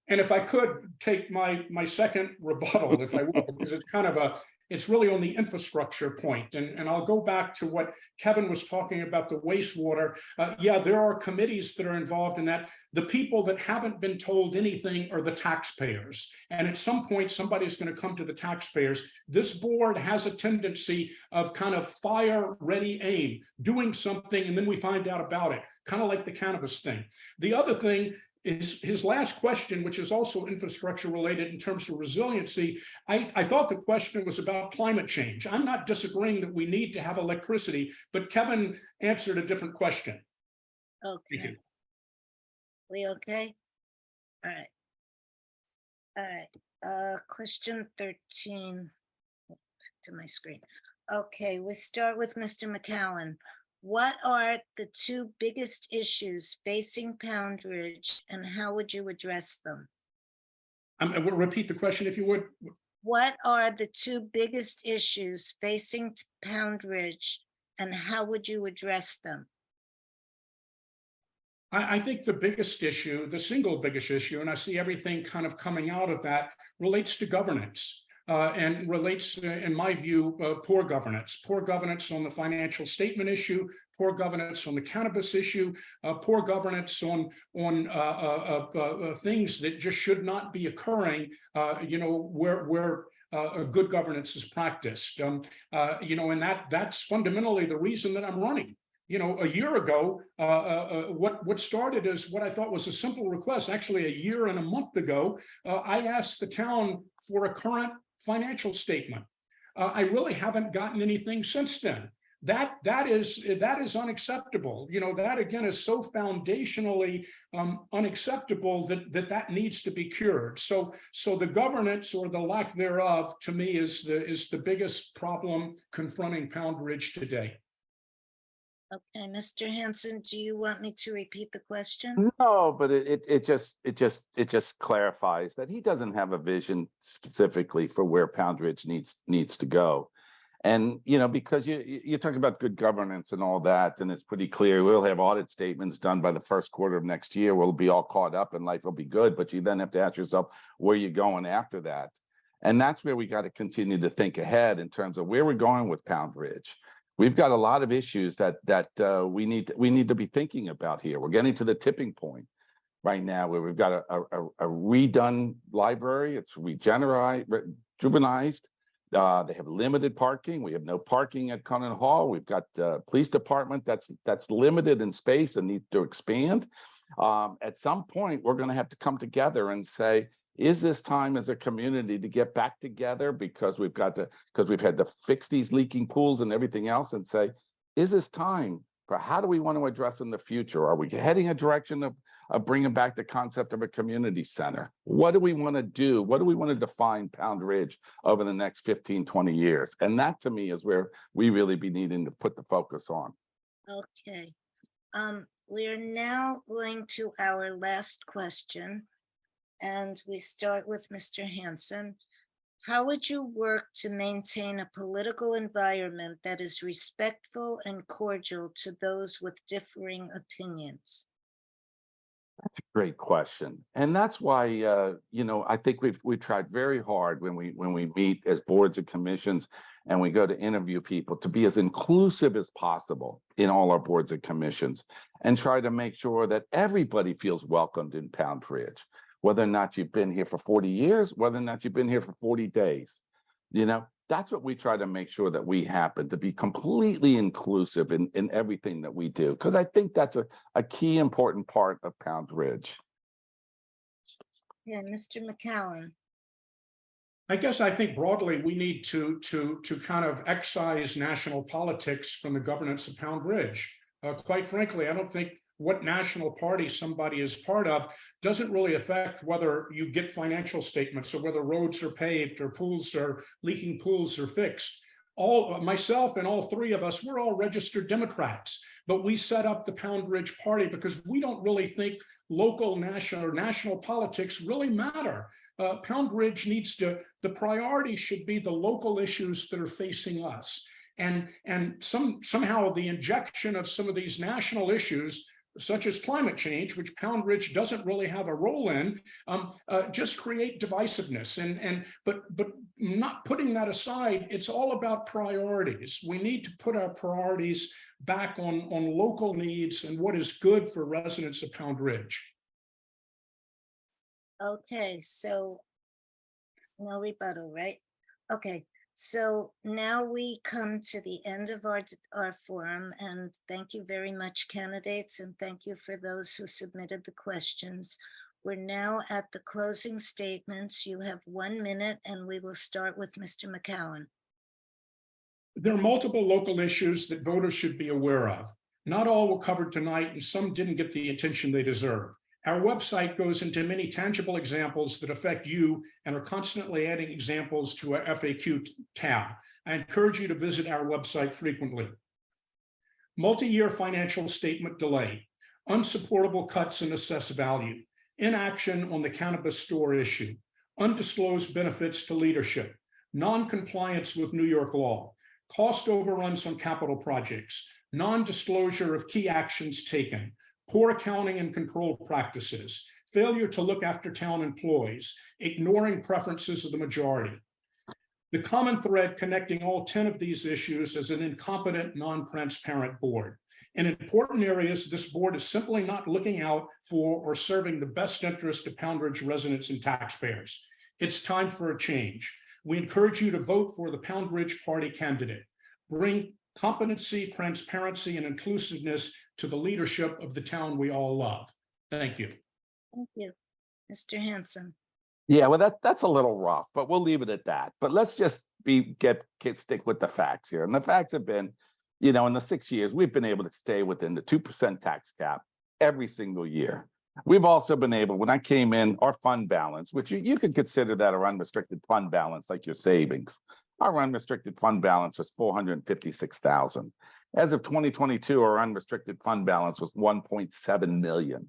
And if I could take my second rebuttal, if I will, because it's kind of it's really on the infrastructure point. And I'll go back to what Kevin was talking about, the wastewater. Yeah, there are committees that are involved in that. The people that haven't been told anything are the taxpayers. And at some point, somebody's going to come to the taxpayers. This board has a tendency of kind of fire, ready, aim, doing something, and then we find out about it, kind of like the cannabis thing. The other thing is his last question, which is also infrastructure related in terms of resiliency. I thought the question was about climate change. I'm not disagreeing that we need to have electricity, but Kevin answered a different question. Okay. Thank you. We okay? All right. Question 13 to my screen. Okay, we start with Mr. McCowan. What are the 2 biggest issues facing Poundridge and how would you address them? Repeat the question if you would. What are the 2 biggest issues facing Poundridge and how would you address them? I think the biggest issue, the single biggest issue, and I see everything kind of coming out of that, relates to governance. And relates, in my view, poor governance on the financial statement issue, poor governance on the cannabis issue, poor governance on things that just should not be occurring, where good governance is practiced. And that's fundamentally the reason that I'm running. A year ago, what started as what I thought was a simple request, actually a year and a month ago, I asked the town for a current financial statement. I really haven't gotten anything since then. That is unacceptable. That again is so foundationally unacceptable that needs to be cured. So the governance or the lack thereof, to me, is the biggest problem confronting Poundridge today. Okay, Mr. Hanson, do you want me to repeat the question? No, but it just clarifies that he doesn't have a vision specifically for where Poundridge needs to go. And because you talk about good governance and all that, and it's pretty clear we'll have audit statements done by the first quarter of next year. We'll be all caught up and life will be good. But you then have to ask yourself where you're going after that. And that's where we got to continue to think ahead in terms of where we're going with Poundridge. We've got a lot of issues that we need to be thinking about here. We're getting to the tipping point right now where we've got a redone library. It's rejuvenized. They have limited parking. We have no parking at Conant Hall. We've got police department that's limited in space and needs to expand. At some point, we're going to have to come together and say, is this time as a community to get back together because we've had to fix these leaking pools and everything else, and say, is this time but how do we want to address in the future? Are we heading a direction of bringing back the concept of a community center? What do we want to do? What do we want to define Poundridge over the next 15, 20 years? And that to me is where we really be needing to put the focus on. Okay. We are now going to our last question. And we start with Mr. Hanson. How would you work to maintain a political environment that is respectful and cordial to those with differing opinions? That's a great question. And that's why, I think we've tried very hard when we meet as boards and commissions and we go to interview people to be as inclusive as possible in all our boards and commissions and try to make sure that everybody feels welcomed in Poundridge, whether or not you've been here for 40 years, whether or not you've been here for 40 days. That's what we try to make sure that we happen, to be completely inclusive in everything that we do, because I think that's a key important part of Poundridge. Yeah, Mr. McCowan. I guess I think broadly we need to kind of excise national politics from the governance of Poundridge. Quite frankly, I don't think what national party somebody is part of doesn't really affect whether you get financial statements or whether roads are paved or leaking pools are fixed. Myself and all three of us, we're all registered Democrats, but we set up the Poundridge Party because we don't really think local, national politics really matter. Poundridge the priority should be the local issues that are facing us. And somehow the injection of some of these national issues, such as climate change, which Poundridge doesn't really have a role in, just create divisiveness. But not putting that aside, it's all about priorities. We need to put our priorities back on local needs and what is good for residents of Poundridge. Okay, so no rebuttal, right? Okay. So now we come to the end of our forum, and thank you very much, candidates, and thank you for those who submitted the questions. We're now at the closing statements. You have 1 minute, and we will start with Mr. McCowan. There are multiple local issues that voters should be aware of. Not all were covered tonight, and some didn't get the attention they deserve. Our website goes into many tangible examples that affect you and are constantly adding examples to our FAQ tab. I encourage you to visit our website frequently. Multi-year financial statement delay, unsupportable cuts in assessed value, inaction on the cannabis store issue, undisclosed benefits to leadership, non-compliance with New York law, cost overruns on capital projects, non-disclosure of key actions taken, poor accounting and control practices, failure to look after town employees, ignoring preferences of the majority. The common thread connecting all 10 of these issues is an incompetent, non-transparent board. In important areas, this board is simply not looking out for or serving the best interest of Poundridge residents and taxpayers. It's time for a change. We encourage you to vote for the Poundridge Party candidate. Bring competency, transparency, and inclusiveness to the leadership of the town we all love. Thank you. Thank you. Mr. Hanson. Yeah, well, that's a little rough, but we'll leave it at that. But let's just stick with the facts here. And the facts have been, in the 6 years, we've been able to stay within the 2% tax cap every single year. We've also been able, when I came in, our fund balance, which you could consider that our unrestricted fund balance, like your savings. Our unrestricted fund balance was $456,000. As of 2022, our unrestricted fund balance was $1.7 million.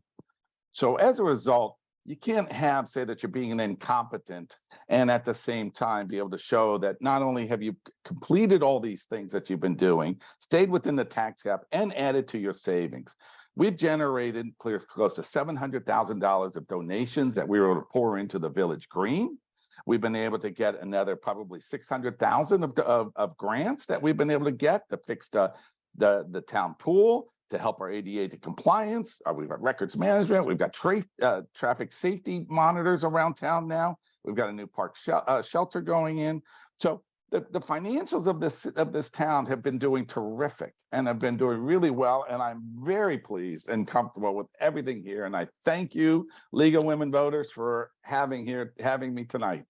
So as a result, you can't say that you're being an incompetent and at the same time be able to show that not only have you completed all these things that you've been doing, stayed within the tax cap and added to your savings. We've generated close to $700,000 of donations that we were able to pour into the Village Green. We've been able to get another probably $600,000 of grants that we've been able to get to fix the town pool, to help our ADA to compliance. We've got records management. We've got traffic safety monitors around town now. We've got a new park shelter going in. So the financials of this town have been doing terrific and have been doing really well. And I'm very pleased and comfortable with everything here. And I thank you, League of Women Voters, for having me tonight.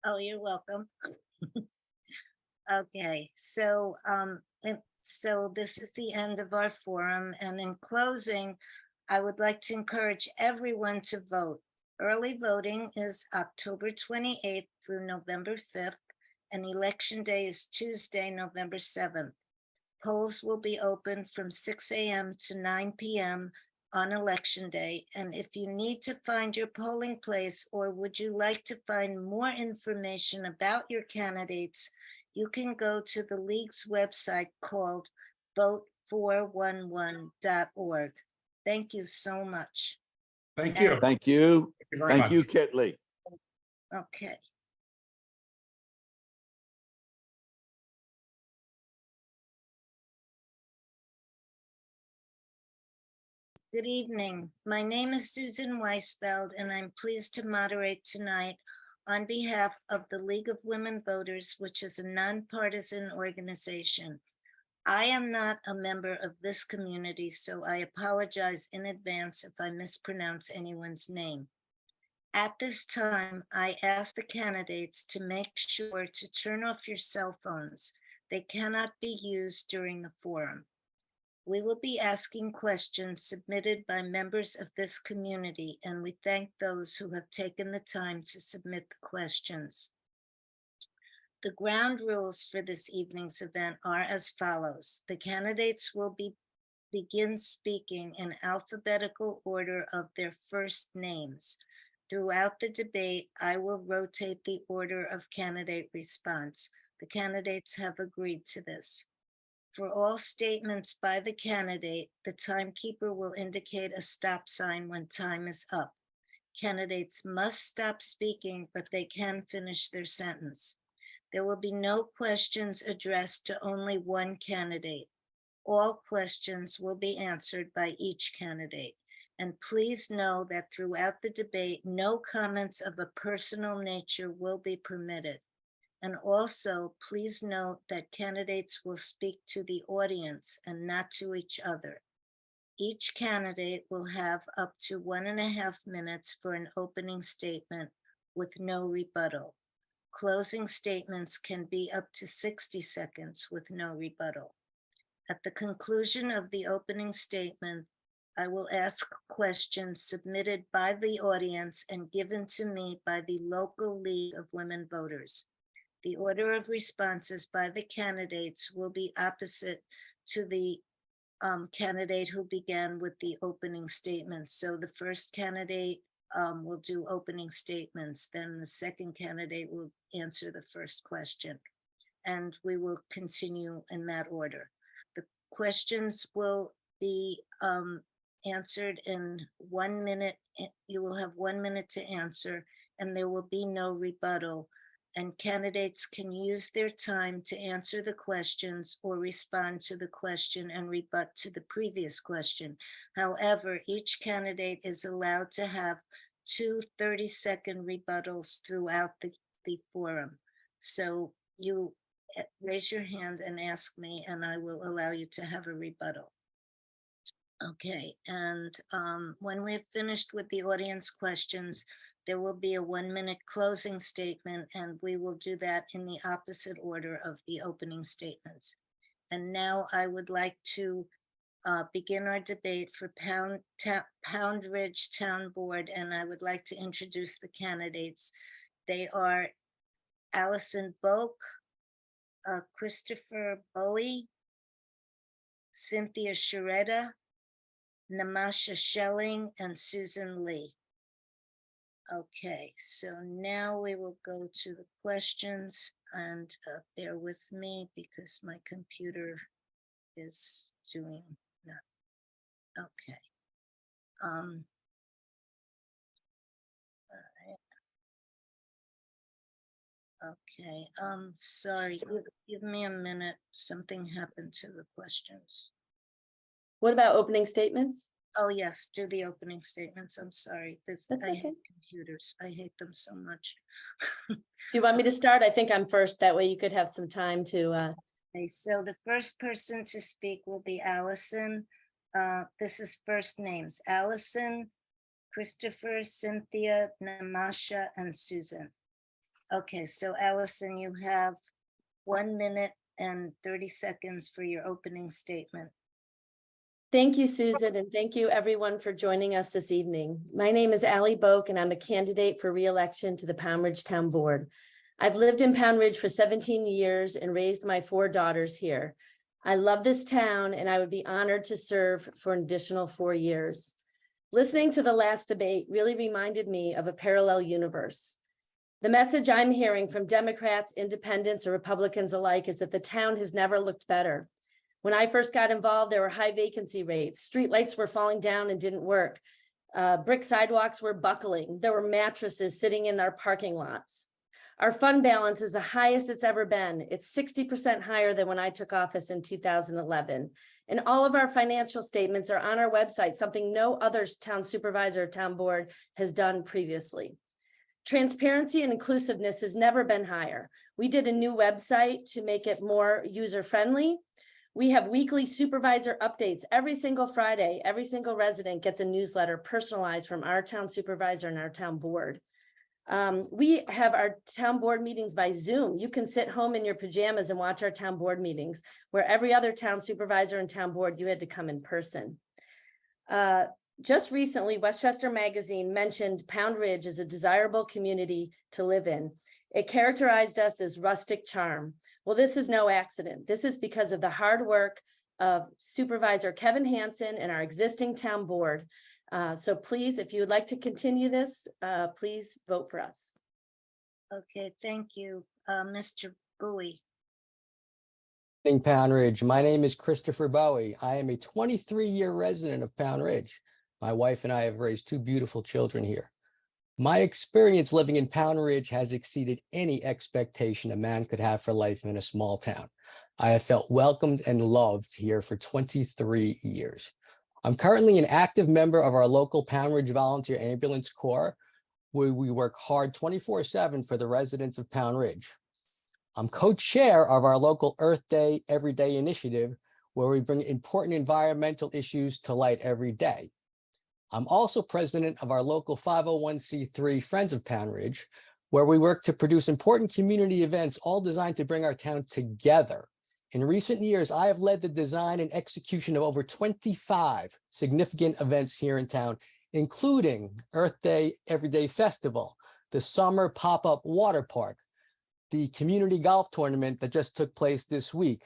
Oh, you're welcome. Okay, so So this is the end of our forum. And in closing, I would like to encourage everyone to vote. Early voting is October 28th through November 5th, and Election Day is Tuesday, November 7th. Polls will be open from 6 a.m. to 9 p.m. on Election Day. And if you need to find your polling place, or would you like to find more information about your candidates, you can go to the League's website called vote411.org. Thank you so much. Thank you. Thank you. Thank you very Thank much. you, Kitley. Okay. Good evening. My name is Susan Weisfeld, and I'm pleased to moderate tonight on behalf of the League of Women Voters, which is a nonpartisan organization. I am not a member of this community, so I apologize in advance if I mispronounce anyone's name. At this time, I ask the candidates to make sure to turn off your cell phones. They cannot be used during the forum. We will be asking questions submitted by members of this community, and we thank those who have taken the time to submit the questions. The ground rules for this evening's event are as follows. The candidates will begin speaking in alphabetical order of their first names. Throughout the debate, I will rotate the order of candidate response. The candidates have agreed to this. For all statements by the candidate, the timekeeper will indicate a stop sign when time is up. Candidates must stop speaking, but they can finish their sentence. There will be no questions addressed to only one candidate. All questions will be answered by each candidate. And please know that throughout the debate, no comments of a personal nature will be permitted. And also, please note that candidates will speak to the audience and not to each other. Each candidate will have up to 1.5 minutes for an opening statement with no rebuttal. Closing statements can be up to 60 seconds with no rebuttal. At the conclusion of the opening statement, I will ask questions submitted by the audience and given to me by the local League of Women Voters. The order of responses by the candidates will be opposite to the candidate who began with the opening statements. So the first candidate will do opening statements, then the second candidate will answer the first question, and we will continue in that order. The questions will be answered in 1 minute. You will have 1 minute to answer, and there will be no rebuttal. And candidates can use their time to answer the questions or respond to the question and rebut to the previous question. However, each candidate is allowed to have 2 30-second rebuttals throughout the forum. So you raise your hand and ask me, and I will allow you to have a rebuttal. Okay, and when we're finished with the audience questions, there will be a 1 minute closing statement, and we will do that in the opposite order of the opening statements. And now I would like to begin our debate for Poundridge Town Board, and I would like to introduce the candidates. They are Allison Boak, Christopher Bowie, Cynthia Sharetta, Namasha Schelling, and Susan Lee. Okay, so now we will go to the questions, and bear with me because my computer is doing that. Okay. All right. Okay, sorry, give me a minute. Something happened to the questions. What about opening statements? Oh, yes, do the opening statements. I'm sorry. That's I okay. hate computers. I hate them so much. Do you want me to start? I think I'm first. That way you could have some time to. Okay, so the first person to speak will be Allison. This is first names: Allison, Christopher, Cynthia, Namasha, and Susan. Okay, so Allison, you have 1 minute and 30 seconds for your opening statement. Thank you, Susan, and thank you everyone for joining us this evening. My name is Allie Boak, and I'm a candidate for re-election to the Poundridge Town Board. I've lived in Poundridge for 17 years and raised my 4 daughters here. I love this town, and I would be honored to serve for an additional 4 years. Listening to the last debate really reminded me of a parallel universe. The message I'm hearing from Democrats, independents, or Republicans alike is that the town has never looked better. When I first got involved, there were high vacancy rates. Streetlights were falling down and didn't work. Brick sidewalks were buckling. There were mattresses sitting in our parking lots. Our fund balance is the highest it's ever been. It's 60% higher than when I took office in 2011. And all of our financial statements are on our website, something no other town supervisor or town board has done previously. Transparency and inclusiveness has never been higher. We did a new website to make it more user-friendly. We have weekly supervisor updates every single Friday. Every single resident gets a newsletter personalized from our town supervisor and our town board. We have our town board meetings by Zoom. You can sit home in your pajamas and watch our town board meetings, where every other town supervisor and town board, you had to come in person. Just recently, Westchester magazine mentioned Poundridge as a desirable community to live in. It characterized us as rustic charm. Well, this is no accident. This is because of the hard work of Supervisor Kevin Hansen and our existing town board. So please, if you would like to continue this, please vote for us. Okay, thank you. Mr. Bowie. Poundridge. My name is Christopher Bowie. I am a 23-year resident of Poundridge. My wife and I have raised 2 beautiful children here. My experience living in Poundridge has exceeded any expectation a man could have for life in a small town. I have felt welcomed and loved here for 23 years. I'm currently an active member of our local Poundridge Volunteer Ambulance Corps, where we work hard 24/7 for the residents of Poundridge. I'm co-chair of our local Earth Day Everyday initiative, where we bring important environmental issues to light every day. I'm also president of our local 501c3 Friends of Poundridge, where we work to produce important community events, all designed to bring our town together. In recent years, I have led the design and execution of over 25 significant events here in town, including Earth Day Everyday Festival, the Summer Pop-Up Water Park, the community golf tournament that just took place this week,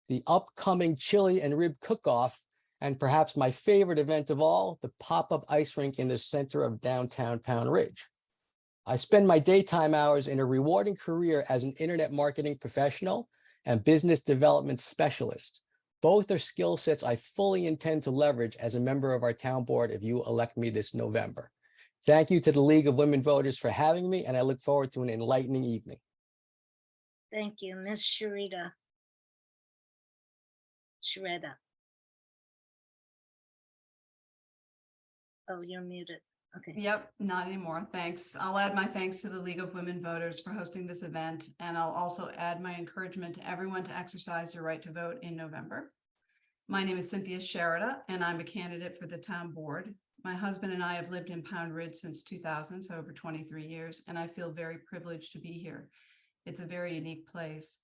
the upcoming chili and rib cook-off, and perhaps my favorite event of all, the pop-up ice rink in the center of downtown Poundridge. I spend my daytime hours in a rewarding career as an internet marketing professional and business development specialist. Both are skill sets I fully intend to leverage as a member of our town board if you elect me this November. Thank you to the League of Women Voters for having me, and I look forward to an enlightening evening. Thank you. Ms. Sharita. Sharetta. Oh, you're muted. Okay. Yep, not anymore. Thanks. I'll add my thanks to the League of Women Voters for hosting this event, and I'll also add my encouragement to everyone to exercise your right to vote in November. My name is Cynthia Sharita, and I'm a candidate for the town board. My husband and I have lived in Poundridge since 2000, so over 23 years, and I feel very privileged to be here. It's a very unique place.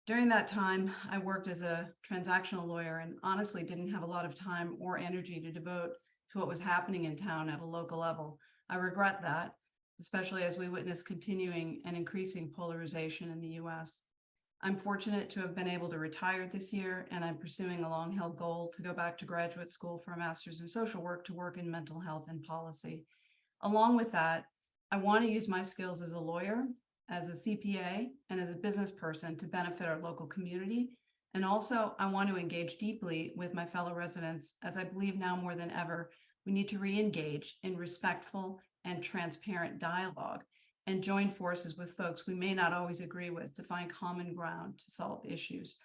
During that time, I worked as a transactional lawyer and honestly didn't have a lot of time or energy to devote to what was happening in town at a local level. I regret that, especially as we witness continuing and increasing polarization in the US. I'm fortunate to have been able to retire this year, and I'm pursuing a long-held goal to go back to graduate school for a master's in social work to work in mental health and policy. Along with that, I want to use my skills as a lawyer, as a CPA, and as a business person to benefit our local community. And also, I want to engage deeply with my fellow residents, as I believe now more than ever, we need to re-engage in respectful and transparent dialogue and join forces with folks we may not always agree with to find common ground to solve issues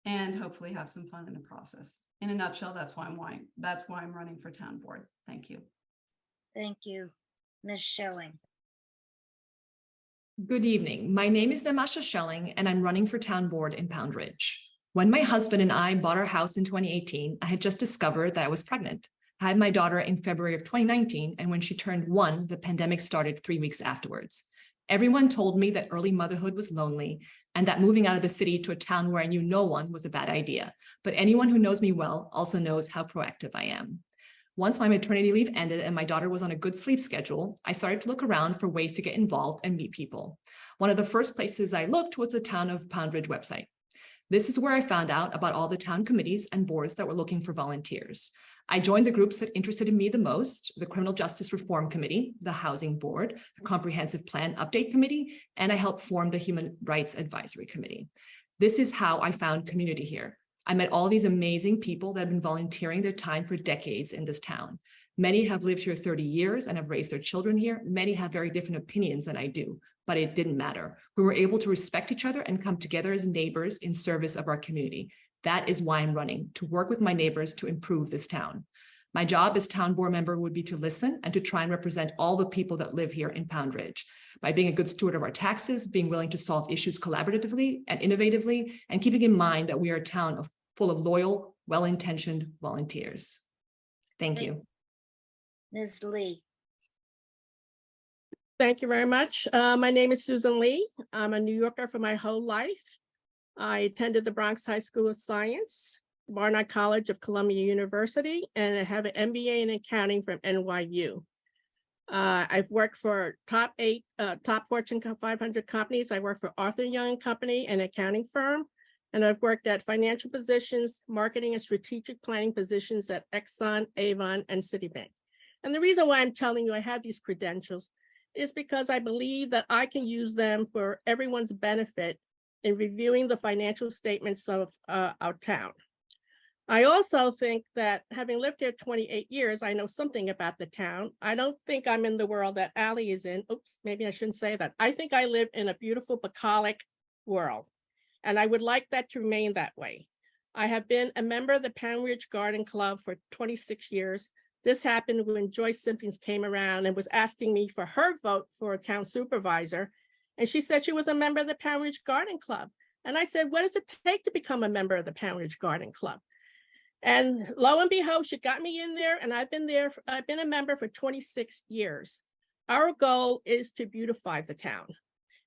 and hopefully have some fun in the process. In a nutshell, that's why I'm running for town board. Thank you. Thank you. Ms. Schelling. Good evening. My name is Namasha Schelling, and I'm running for town board in Poundridge. When my husband and I bought our house in 2018, I had just discovered that I was pregnant. I had my daughter in February of 2019, and when she turned 1, the pandemic started 3 weeks afterwards. Everyone told me that early motherhood was lonely and that moving out of the city to a town where I knew no one was a bad idea. But anyone who knows me well also knows how proactive I am. Once my maternity leave ended and my daughter was on a good sleep schedule, I started to look around for ways to get involved and meet people. One of the first places I looked was the Town of Poundridge website. This is where I found out about all the town committees and boards that were looking for volunteers. I joined the groups that interested in me the most: the Criminal Justice Reform Committee, the Housing Board, the Comprehensive Plan Update Committee, and I helped form the Human Rights Advisory Committee. This is how I found community here. I met all these amazing people that have been volunteering their time for decades in this town. Many have lived here 30 years and have raised their children here. Many have very different opinions than I do, but it didn't matter. We were able to respect each other and come together as neighbors in service of our community. That is why I'm running, to work with my neighbors to improve this town. My job as town board member would be to listen and to try and represent all the people that live here in Poundridge by being a good steward of our taxes, being willing to solve issues collaboratively and innovatively, and keeping in mind that we are a town full of loyal, well-intentioned volunteers. Thank you. Ms. Lee. Thank you very much. My name is Susan Lee. I'm a New Yorker for my whole life. I attended the Bronx High School of Science, Barnard College of Columbia University, and I have an MBA in accounting from NYU. I've worked for top Fortune 500 companies. I work for Arthur Young & Company, an accounting firm, and I've worked at financial positions, marketing and strategic planning positions at Exxon, Avon, and Citibank. And the reason why I'm telling you I have these credentials is because I believe that I can use them for everyone's benefit in reviewing the financial statements of our town. I also think that having lived here 28 years, I know something about the town. I don't think I'm in the world that Ally is in. Oops, maybe I shouldn't say that. I think I live in a beautiful bucolic world, and I would like that to remain that way. I have been a member of the Poundridge Garden Club for 26 years. This happened when Joyce Simpkins came around and was asking me for her vote for a town supervisor. And she said she was a member of the Poundridge Garden Club. And I said, what does it take to become a member of the Poundridge Garden Club? And lo and behold, she got me in there, and I've been a member for 26 years. Our goal is to beautify the town.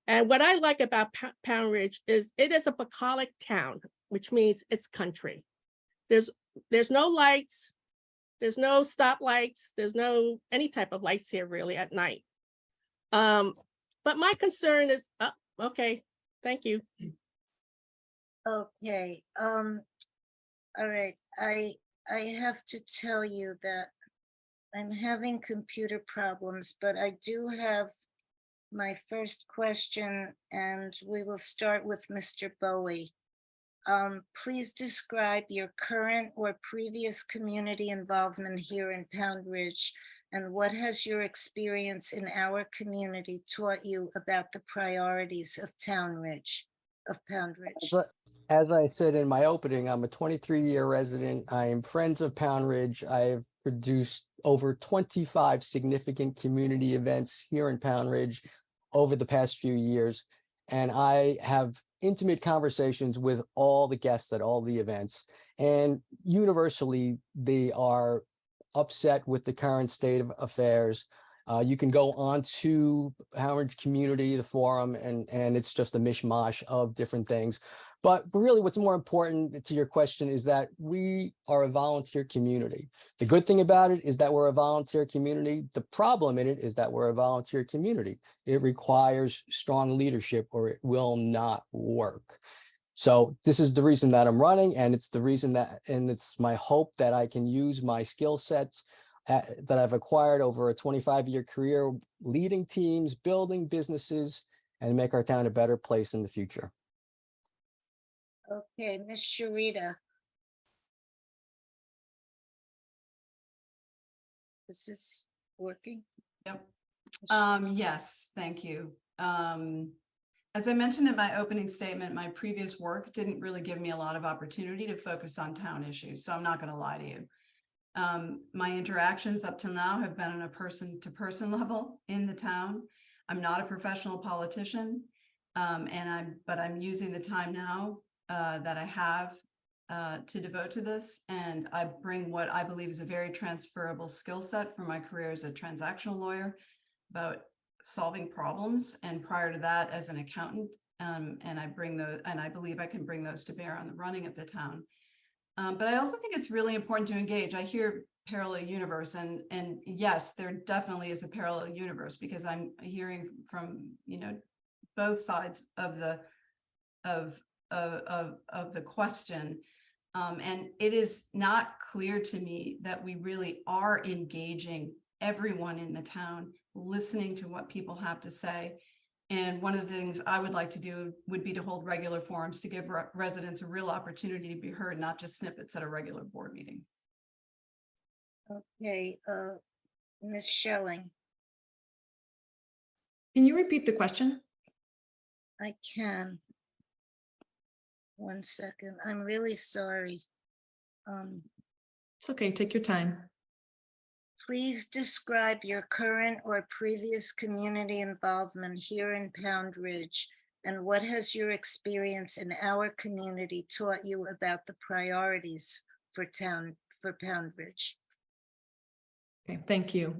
And what I like about Poundridge is it is a bucolic town, which means it's country. There's no lights, there's no stoplights, there's no any type of lights here really at night. But my concern is, okay, thank you. Okay, all right, I have to tell you that I'm having computer problems, but I do have my first question, and we will start with Mr. Bowie. Please describe your current or previous community involvement here in Poundridge, and what has your experience in our community taught you about the priorities of Poundridge? As I said in my opening, I'm a 23-year resident. I am Friends of Poundridge. I've produced over 25 significant community events here in Poundridge over the past few years. And I have intimate conversations with all the guests at all the events. And universally, they are upset with the current state of affairs. You can go on to Poundridge Community, the forum, and it's just a mishmash of different things. But really what's more important to your question is that we are a volunteer community. The good thing about it is that we're a volunteer community. The problem in it is that we're a volunteer community. It requires strong leadership or it will not work. So this is the reason that I'm running, and it's the reason that, and it's my hope that I can use my skill sets that I've acquired over a 25-year career leading teams, building businesses, and make our town a better place in the future. Okay, Ms. Sharita. Is this working? Yep. Yes, thank you. As I mentioned in my opening statement, my previous work didn't really give me a lot of opportunity to focus on town issues, so I'm not going to lie to you. My interactions up till now have been on a person-to-person level in the town. I'm not a professional politician, but I'm using the time now that I have to devote to this, and I bring what I believe is a very transferable skill set from my career as a transactional lawyer, about solving problems, and prior to that as an accountant. And I believe I can bring those to bear on the running of the town. But I also think it's really important to engage. I hear parallel universe, and yes, there definitely is a parallel universe, because I'm hearing from, both sides of the question. And it is not clear to me that we really are engaging everyone in the town, listening to what people have to say. And one of the things I would like to do would be to hold regular forums to give residents a real opportunity to be heard, not just snippets at a regular board meeting. Okay, Ms. Schelling, Can you repeat the question? I can. One second, I'm really sorry. It's okay, take your time. Please describe your current or previous community involvement here in Poundridge, and what has your experience in our community taught you about the priorities for Poundridge? Okay, thank you.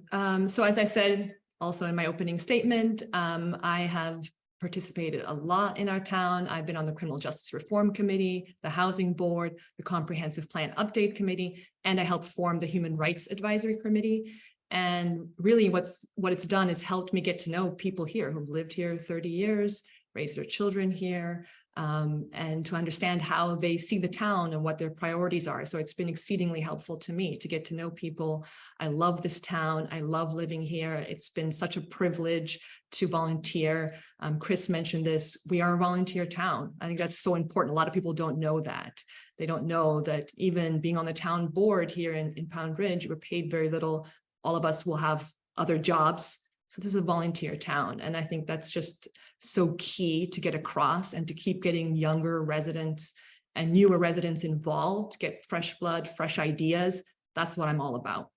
So as I said, also in my opening statement, I have participated a lot in our town. I've been on the Criminal Justice Reform Committee, the Housing Board, the Comprehensive Plan Update Committee, and I helped form the Human Rights Advisory Committee. And really what it's done is helped me get to know people here who've lived here 30 years, raised their children here, and to understand how they see the town and what their priorities are. So it's been exceedingly helpful to me to get to know people. I love this town. I love living here. It's been such a privilege to volunteer. Chris mentioned this. We are a volunteer town. I think that's so important. A lot of people don't know that. They don't know that even being on the town board here in Poundridge, we're paid very little. All of us will have other jobs. So this is a volunteer town. And I think that's just so key to get across, and to keep getting younger residents and newer residents involved, get fresh blood, fresh ideas. That's what I'm all about.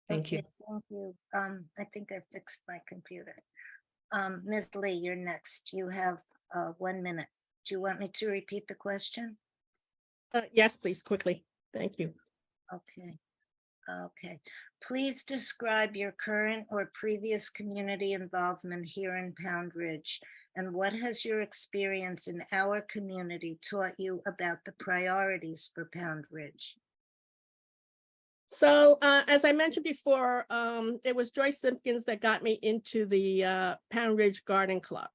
Thank you. Okay, thank you. I think I fixed my computer. Ms. Lee, you're next. You have 1 minute. Do you want me to repeat the question? Yes, please, quickly. Thank you. Okay. Okay. Please describe your current or previous community involvement here in Poundridge, and what has your experience in our community taught you about the priorities for Poundridge? So as I mentioned before, it was Joyce Simpkins that got me into the Poundridge Garden Club.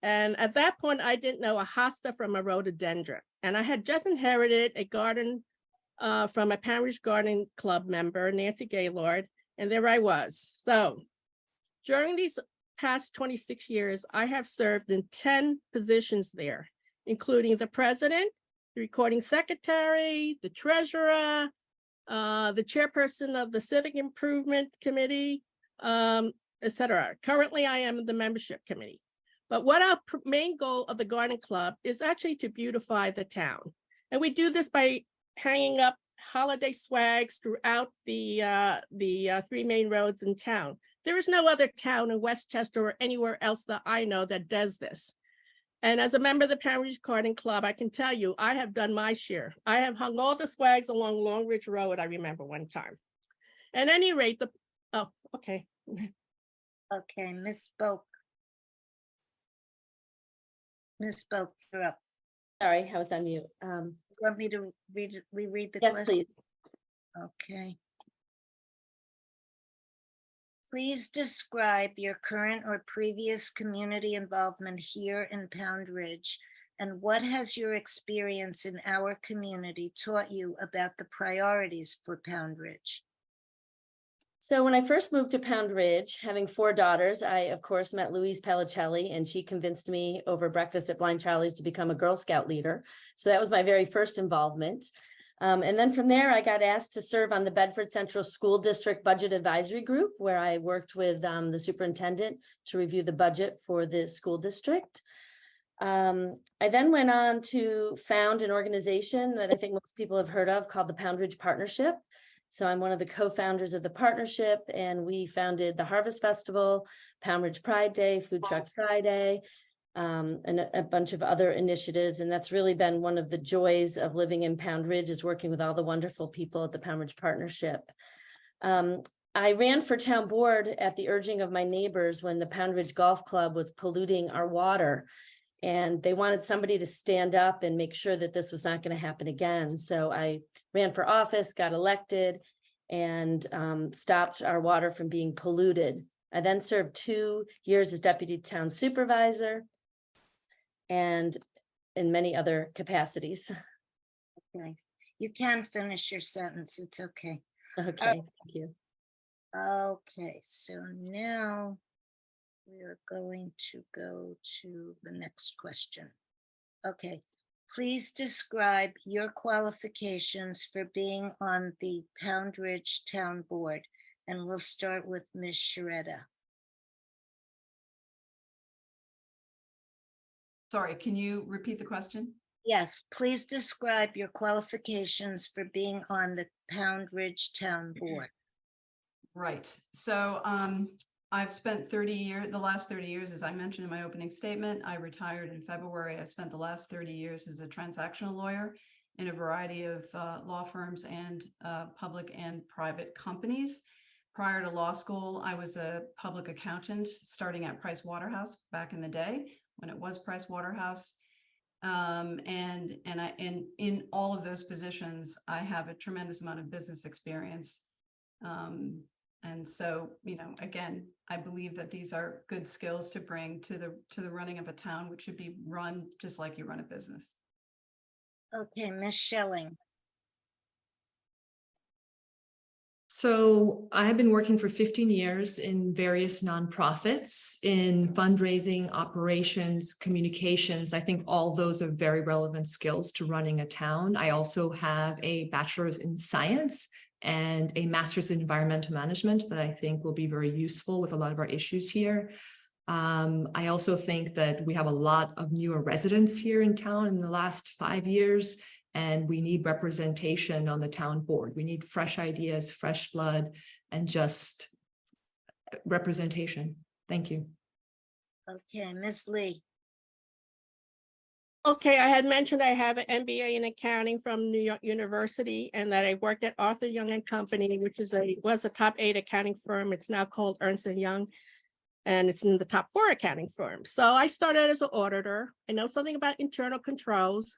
And at that point, I didn't know a hosta from a rhododendron. And I had just inherited a garden from a Poundridge Garden Club member, Nancy Gaylord, and there I was. So during these past 26 years, I have served in 10 positions there, including the president, the recording secretary, the treasurer, the chairperson of the Civic Improvement Committee, etc. Currently, I am in the membership committee. But what our main goal of the Garden Club is actually to beautify the town. And we do this by hanging up holiday swags throughout the 3 main roads in town. There is no other town in Westchester or anywhere else that I know that does this. And as a member of the Poundridge Garden Club, I can tell you, I have done my share. I have hung all the swags along Long Ridge Road, I remember one time. At any rate, oh, okay. Okay, Ms. Boak. Ms. Boak, you're up. Sorry, I was on mute. You want me to reread the Yes, question? please. Okay. Please describe your current or previous community involvement here in Poundridge, and what has your experience in our community taught you about the priorities for Poundridge? So when I first moved to Poundridge, having 4 daughters, I, of course, met Louise Pellicelli, and she convinced me over breakfast at Blind Charlie's to become a Girl Scout leader. So that was my very first involvement. And then from there, I got asked to serve on the Bedford Central School District Budget Advisory Group, where I worked with the superintendent to review the budget for the school district. I then went on to found an organization that I think most people have heard of called the Poundridge Partnership. So I'm one of the co-founders of the partnership, and we founded the Harvest Festival, Poundridge Pride Day, Food Truck Friday, and a bunch of other initiatives. And that's really been one of the joys of living in Poundridge, is working with all the wonderful people at the Poundridge Partnership. I ran for town board at the urging of my neighbors when the Poundridge Golf Club was polluting our water. And they wanted somebody to stand up and make sure that this was not going to happen again. So I ran for office, got elected, and stopped our water from being polluted. I then served 2 years as deputy town supervisor and in many other capacities. Okay. You can finish your sentence. It's okay. Okay, thank you. Okay, so now we're going to go to the next question. Okay, please describe your qualifications for being on the Poundridge Town Board. And we'll start with Ms. Sharetta. Sorry, can you repeat the question? Yes, please describe your qualifications for being on the Poundridge Town Board. Right. So I've spent the last 30 years, as I mentioned in my opening statement. I retired in February. I spent the last 30 years as a transactional lawyer in a variety of law firms and public and private companies. Prior to law school, I was a public accountant starting at Price Waterhouse back in the day when it was Price Waterhouse. And in all of those positions, I have a tremendous amount of business experience. And so, again, I believe that these are good skills to bring to the running of a town, which should be run just like you run a business. Okay, Ms. Schelling. So I have been working for 15 years in various nonprofits in fundraising, operations, communications. I think all those are very relevant skills to running a town. I also have a bachelor's in science and a master's in environmental management that I think will be very useful with a lot of our issues here. I also think that we have a lot of newer residents here in town in the last 5 years, and we need representation on the town board. We need fresh ideas, fresh blood, and just representation. Thank you. Okay, Ms. Lee. Okay, I had mentioned I have an MBA in accounting from New York University and that I worked at Arthur Young and Company, which was a top 8 accounting firm. It's now called Ernst & Young, and it's in the top 4 accounting firms. So I started as an auditor. I know something about internal controls.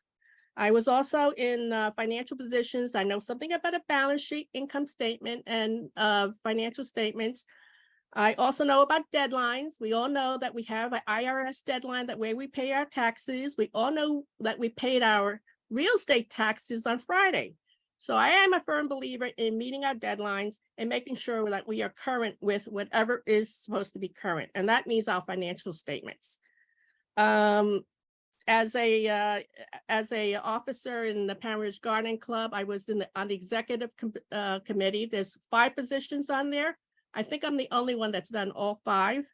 I was also in financial positions. I know something about a balance sheet, income statement, and financial statements. I also know about deadlines. We all know that we have an IRS deadline, that way we pay our taxes. We all know that we paid our real estate taxes on Friday. So I am a firm believer in meeting our deadlines and making sure that we are current with whatever is supposed to be current. And that means our financial statements. As a officer in the Poundridge Garden Club, I was on the executive committee. There's 5 positions on there. I think I'm the only one that's done all 5,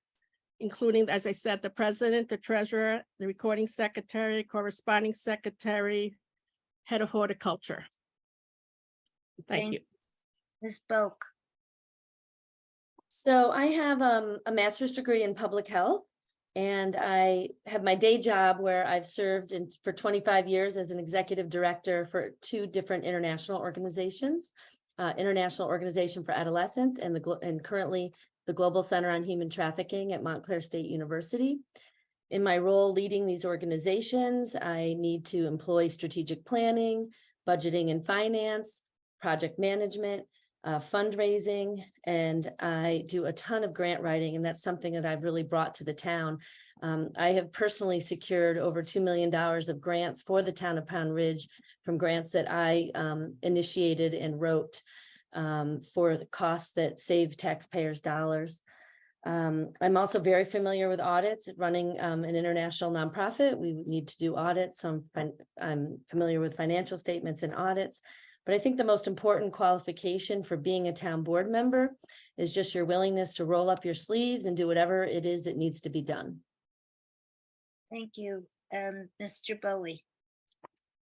including, as I said, the president, the treasurer, the recording secretary, corresponding secretary, head of horticulture. Thank you. Ms. Boak. So I have a master's degree in public health, and I have my day job where I've served for 25 years as an executive director for 2 different international organizations. International Organization for Adolescents and currently the Global Center on Human Trafficking at Montclair State University. In my role leading these organizations, I need to employ strategic planning, budgeting and finance, project management, fundraising, and I do a ton of grant writing, and that's something that I've really brought to the town. I have personally secured over $2 million of grants for the town of Poundridge from grants that I initiated and wrote for the costs that save taxpayers' dollars. I'm also very familiar with audits. Running an international nonprofit, we need to do audits. So I'm familiar with financial statements and audits. But I think the most important qualification for being a town board member is just your willingness to roll up your sleeves and do whatever it is that needs to be done. Thank you. Mr. Bowie.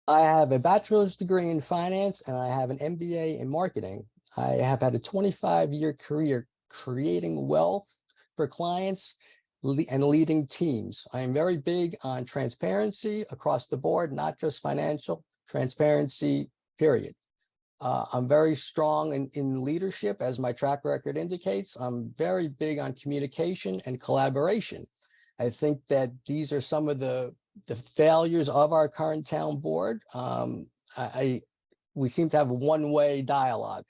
I have a bachelor's degree in finance and I have an MBA in marketing. I have had a 25-year career creating wealth for clients and leading teams. I am very big on transparency across the board, not just financial transparency, period. I'm very strong in leadership, as my track record indicates. I'm very big on communication and collaboration. I think that these are some of the failures of our current town board. We seem to have a one-way dialogue.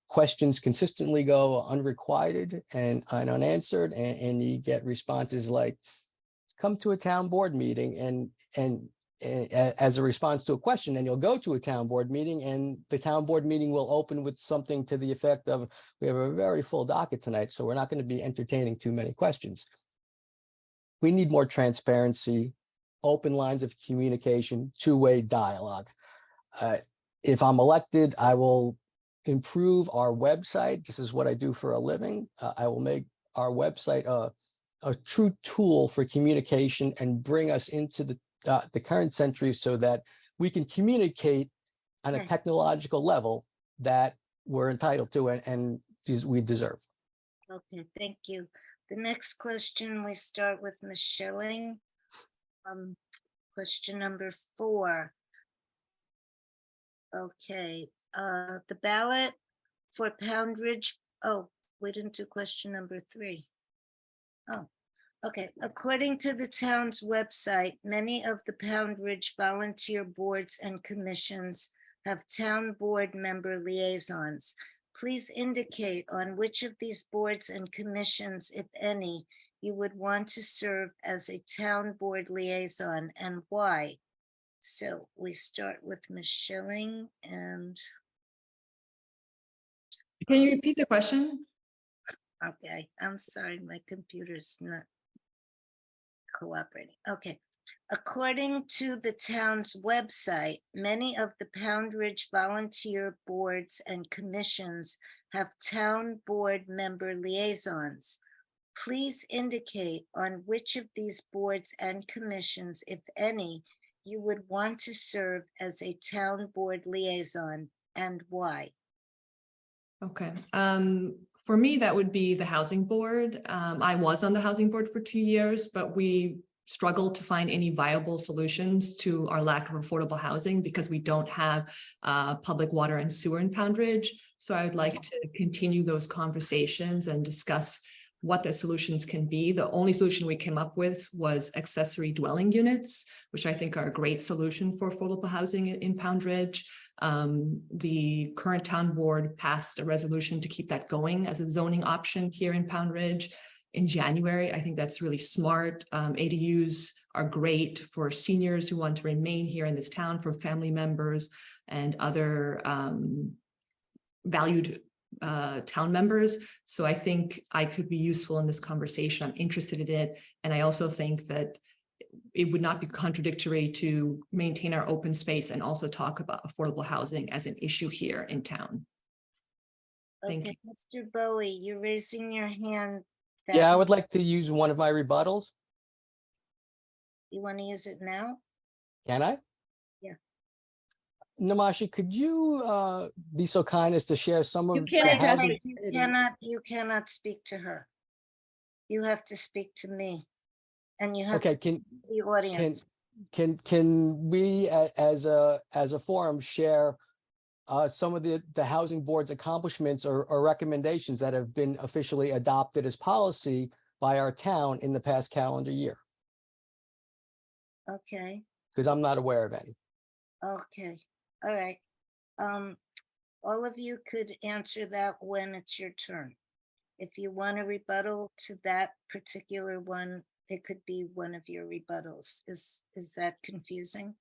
Questions consistently go unrequited and unanswered, and you get responses like, come to a town board meeting, and as a response to a question, and you'll go to a town board meeting, and the town board meeting will open with something to the effect of, we have a very full docket tonight, so we're not going to be entertaining too many questions. We need more transparency, open lines of communication, two-way dialogue. If I'm elected, I will improve our website. This is what I do for a living. I will make our website a true tool for communication and bring us into the current century so that we can communicate on a technological level that we're entitled to and we deserve. Okay, thank you. The next question, we start with Ms. Schilling. Question number 4. Okay, the ballot for Poundridge. Oh, we didn't do question number 3. Oh, okay. According to the town's website, many of the Poundridge volunteer boards and commissions have town board member liaisons. Please indicate on which of these boards and commissions, if any, you would want to serve as a town board liaison and why. So we start with Ms. Schilling and. Can you repeat the question? Okay, I'm sorry, my computer's not cooperating. Okay. According to the town's website, many of the Poundridge volunteer boards and commissions have town board member liaisons. Please indicate on which of these boards and commissions, if any, you would want to serve as a town board liaison and why. Okay. For me, that would be the housing board. I was on the housing board for 2 years, but we struggled to find any viable solutions to our lack of affordable housing because we don't have public water and sewer in Poundridge. So I would like to continue those conversations and discuss what the solutions can be. The only solution we came up with was accessory dwelling units, which I think are a great solution for affordable housing in Poundridge. The current town board passed a resolution to keep that going as a zoning option here in Poundridge in January. I think that's really smart. ADUs are great for seniors who want to remain here in this town, for family members and other valued town members. So I think I could be useful in this conversation. I'm interested in it. And I also think that it would not be contradictory to maintain our open space and also talk about affordable housing as an issue here in town. Thank you. Mr. Bowie, you're raising your hand. Yeah, I would like to use one of my rebuttals. You want to use it now? Can I? Yeah. Namashi, could you be so kind as to share some of You can't the address housing? it. You cannot speak to her. You have to speak to me. And you have Okay, to speak to the audience. can we as a forum share some of the housing board's accomplishments or recommendations that have been officially adopted as policy by our town in the past calendar year? Okay, Because I'm not aware of any. okay, all right. All of you could answer that when it's your turn. If you want a rebuttal to that particular one, it could be one of your rebuttals. Is that confusing?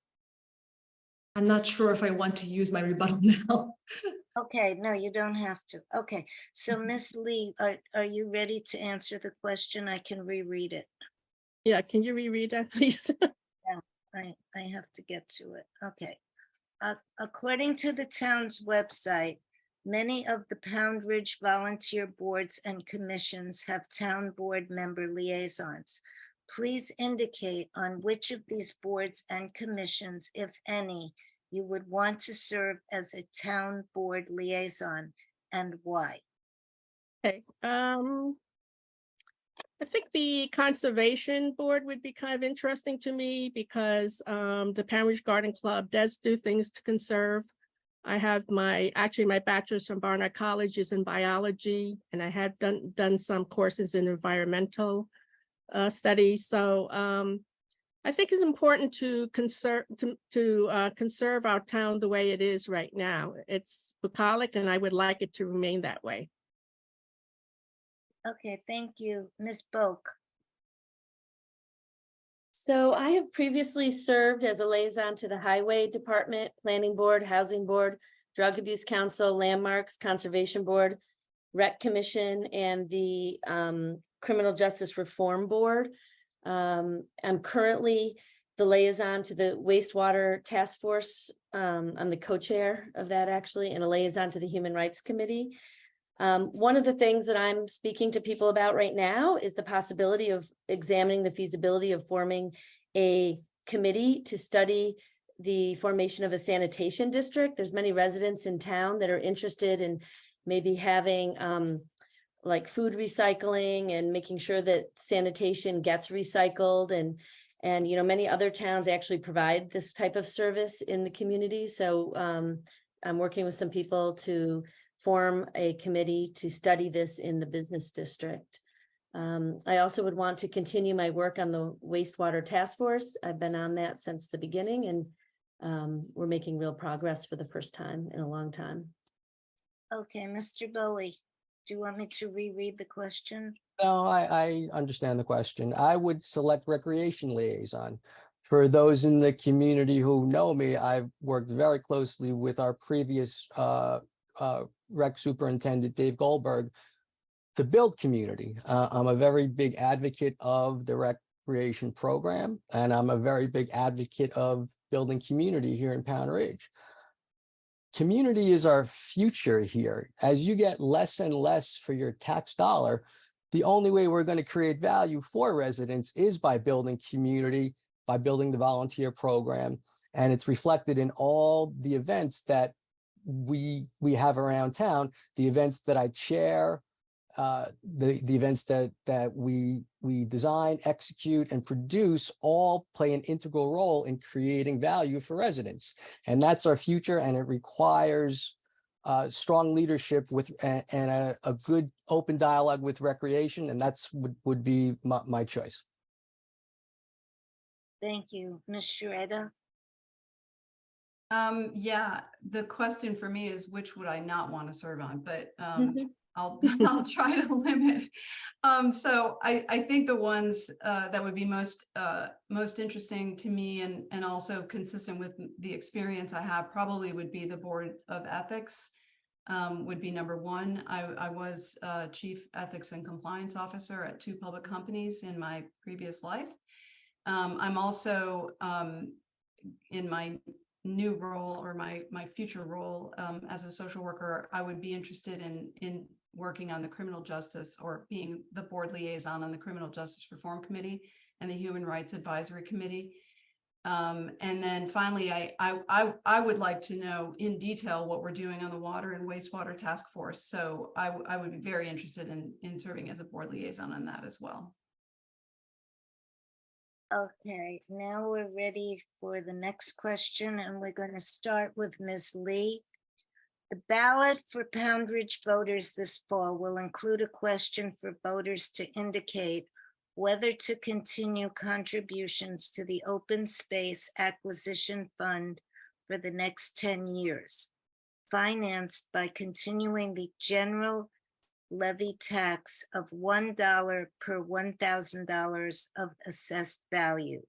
I'm not sure if I want to use my rebuttal now. Okay, no, you don't have to. Okay, so Miss Lee, are you ready to answer the question? I can reread it. Yeah, can you reread that, please? I have to get to it. Okay. According to the town's website, many of the Poundridge volunteer boards and commissions have town board member liaisons. Please indicate on which of these boards and commissions, if any, you would want to serve as a town board liaison and why. Okay, I think the conservation board would be kind of interesting to me because the Poundridge Garden Club does do things to conserve I have actually my bachelor's from Barnard College is in biology, and I have done some courses in environmental studies. So I think it's important to conserve our town the way it is right now. It's bucolic, and I would like it to remain that way. Okay, thank you. Ms. Boak. So I have previously served as a liaison to the Highway Department, Planning Board, Housing Board, Drug Abuse Council, Landmarks, Conservation Board, Rec Commission, and the Criminal Justice Reform Board. I'm currently the liaison to the Wastewater Task Force. I'm the co-chair of that actually, and a liaison to the Human Rights Committee. One of the things that I'm speaking to people about right now is the possibility of examining the feasibility of forming a committee to study the formation of a sanitation district. There's many residents in town that are interested in maybe having like food recycling and making sure that sanitation gets recycled, and you know, many other towns actually provide this type of service in the community. So I'm working with some people to form a committee to study this in the business district. I also would want to continue my work on the wastewater task force. I've been on that since the beginning, and we're making real progress for the first time in a long time. Okay, Mr. Bowie, do you want me to reread the question? No, I understand the question. I would select recreation liaison. For those in the community who know me, I've worked very closely with our previous rec superintendent, Dave Goldberg, to build community. I'm a very big advocate of the recreation program, and I'm a very big advocate of building community here in Poundridge. Community is our future here. As you get less and less for your tax dollar, the only way we're going to create value for residents is by building community, by building the volunteer program. And it's reflected in all the events that we have around town, the events that I chair, the events that we design, execute, and produce all play an integral role in creating value for residents. And that's our future, and it requires strong leadership and a good open dialogue with recreation, and that's would be my choice. Thank you. Ms. Shredder? Yeah, the question for me is which would I not want to serve on, but I'll try to limit. So I think the ones that would be most interesting to me and also consistent with the experience I have probably would be the Board of Ethics. Would be number one. I was Chief Ethics and Compliance Officer at 2 public companies in my previous life. I'm also in my new role, or my future role as a social worker, I would be interested in working on the criminal justice, or being the board liaison on the Criminal Justice Reform Committee and the Human Rights Advisory Committee. And then finally, I would like to know in detail what we're doing on the Water and Wastewater Task Force. So I would be very interested in serving as a board liaison on that as well. Okay, now we're ready for the next question, and we're going to start with Ms. Lee. The ballot for Poundridge voters this fall will include a question for voters to indicate whether to continue contributions to the Open Space Acquisition Fund for the next 10 years, financed by continuing the general levy tax of $1 per $1,000 of assessed value.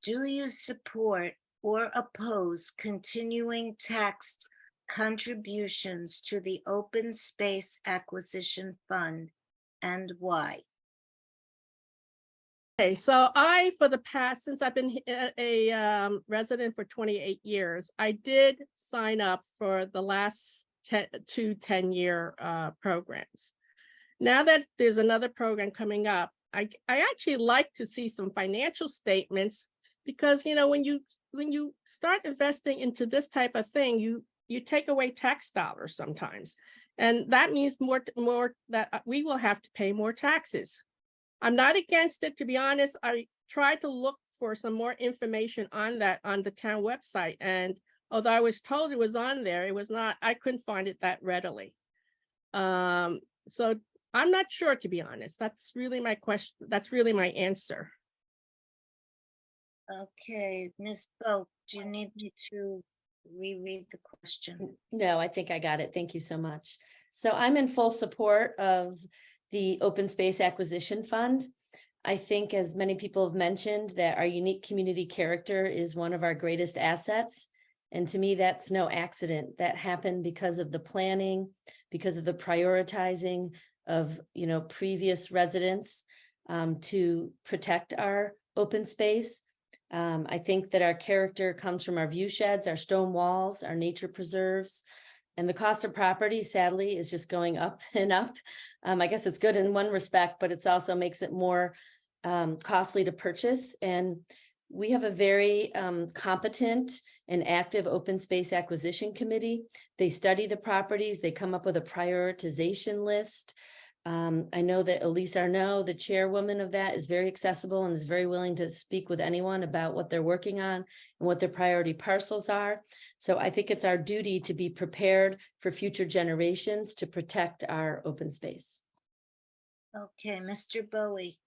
Do you support or oppose continuing taxed contributions to the Open Space Acquisition Fund, and why? Okay, so since I've been a resident for 28 years, I did sign up for the last 2 10-year programs. Now that there's another program coming up, I actually like to see some financial statements, because you know, when you start investing into this type of thing, you take away tax dollars sometimes, and that means more that we will have to pay more taxes. I'm not against it, to be honest. I tried to look for some more information on that on the town website, and Although I was told it was on there, it was not, I couldn't find it that readily. So I'm not sure, to be honest. That's really my question. That's really my answer. Okay, Ms. Boak, do you need me to reread the question? No, I think I got it. Thank you so much. So I'm in full support of the Open Space Acquisition Fund. I think, as many people have mentioned, that our unique community character is one of our greatest assets. And to me, that's no accident. That happened because of the planning, because of the prioritizing of, previous residents to protect our open space. I think that our character comes from our view sheds, our stone walls, our nature preserves, and the cost of property, sadly, is just going up and up. I guess it's good in one respect, but it's also makes it more costly to purchase. And we have a very competent and active open space acquisition committee. They study the properties, they come up with a prioritization list. I know that Elise Arnaud, the chairwoman of that, is very accessible and is very willing to speak with anyone about what they're working on and what their priority parcels are. So I think it's our duty to be prepared for future generations to protect our open space. Okay, Mr. Bowie.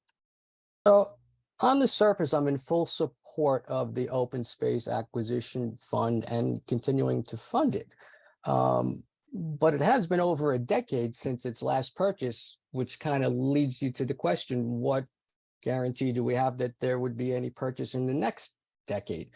So on the surface, I'm in full support of the Open Space Acquisition Fund and continuing to fund it. But it has been over a decade since its last purchase, which kind of leads you to the question, what guarantee do we have that there would be any purchase in the next decade?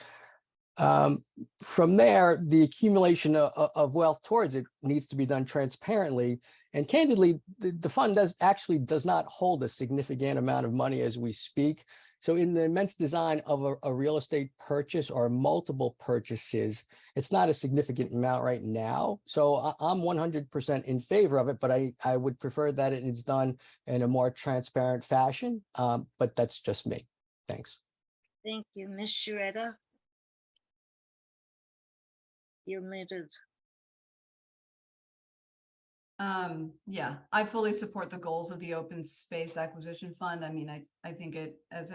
From there, the accumulation of wealth towards it needs to be done transparently. And candidly, the fund does not hold a significant amount of money as we speak. So in the immense design of a real estate purchase or multiple purchases, it's not a significant amount right now. So I'm 100% in favor of it, but I would prefer that it is done in a more transparent fashion. But that's just me. Thanks. Thank you. Ms. Sharetta? You're muted. Yeah, I fully support the goals of the Open Space Acquisition Fund. I mean, I think it, as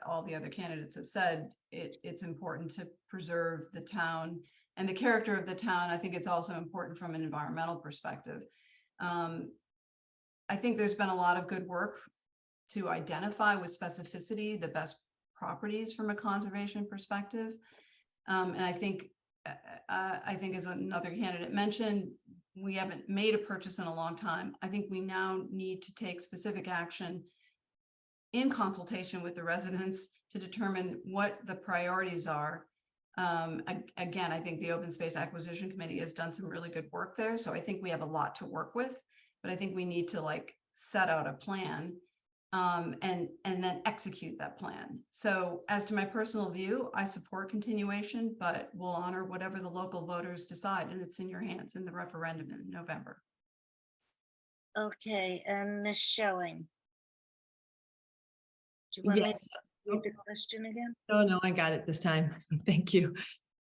all the other candidates have said, it's important to preserve the town and the character of the town. I think it's also important from an environmental perspective. I think there's been a lot of good work to identify with specificity the best properties from a conservation perspective. And I think as another candidate mentioned, we haven't made a purchase in a long time. I think we now need to take specific action in consultation with the residents to determine what the priorities are. Again, I think the Open Space Acquisition Committee has done some really good work there. So I think we have a lot to work with, but I think we need to set out a plan and then execute that plan. So as to my personal view, I support continuation, but we'll honor whatever the local voters decide, and it's in your hands in the referendum in November. Okay, and Ms. Schelling? Do you want me Yes. to read the question again? No, I got it this time. Thank you.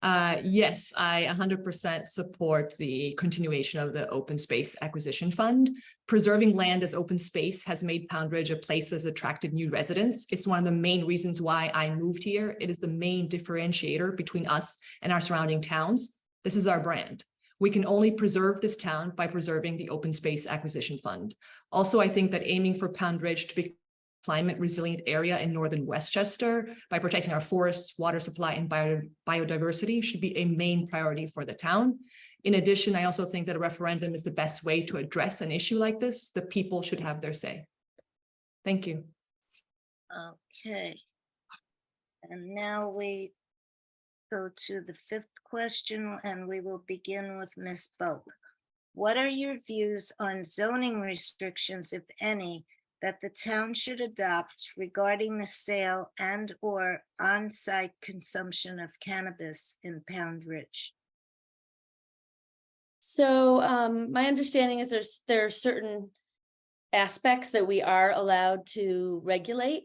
Yes, I 100% support the continuation of the Open Space Acquisition Fund. Preserving land as open space has made Poundridge a place that's attracted new residents. It's one of the main reasons why I moved here. It is the main differentiator between us and our surrounding towns. This is our brand. We can only preserve this town by preserving the Open Space Acquisition Fund. Also, I think that aiming for Poundridge to be climate resilient area in northern Westchester by protecting our forests, water supply, and biodiversity should be a main priority for the town. In addition, I also think that a referendum is the best way to address an issue like this. The people should have their say. Thank you. Okay. And now we go to the fifth question, and we will begin with Ms. Boak. What are your views on zoning restrictions, if any, that the town should adopt regarding the sale and or on-site consumption of cannabis in Poundridge? So my understanding is there are certain aspects that we are allowed to regulate.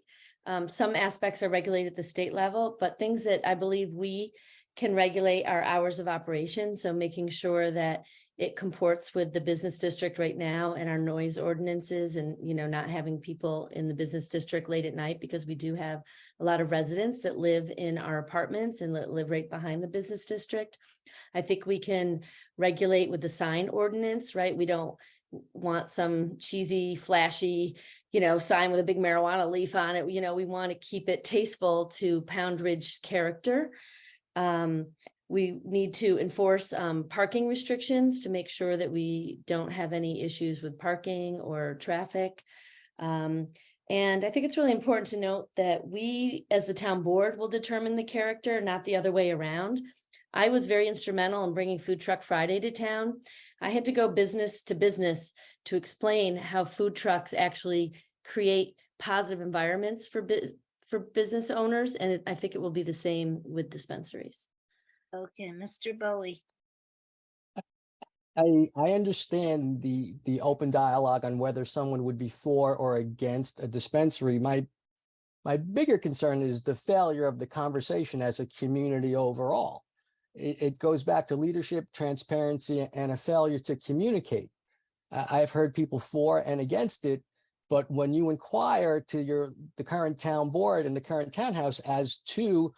Some aspects are regulated at the state level, but things that I believe we can regulate our hours of operation. So making sure that it comports with the business district right now and our noise ordinances, and, you know, not having people in the business district late at night, because we do have a lot of residents that live in our apartments and live right behind the business district. I think we can regulate with the sign ordinance, right? We don't want some cheesy, flashy, you know, sign with a big marijuana leaf on it. You know, we want to keep it tasteful to Poundridge character. We need to enforce parking restrictions to make sure that we don't have any issues with parking or traffic. And I think it's really important to note that we, as the town board, will determine the character, not the other way around. I was very instrumental in bringing Food Truck Friday to town. I had to go business to business to explain how food trucks actually create positive environments for business owners, and I think it will be the same with dispensaries. Okay, Mr. Bowie. I understand the open dialogue on whether someone would be for or against a dispensary. My bigger concern is the failure of the conversation as a community overall. It goes back to leadership, transparency, and a failure to communicate. I've heard people for and against it, but when you inquire to the current town board and the current townhouse as to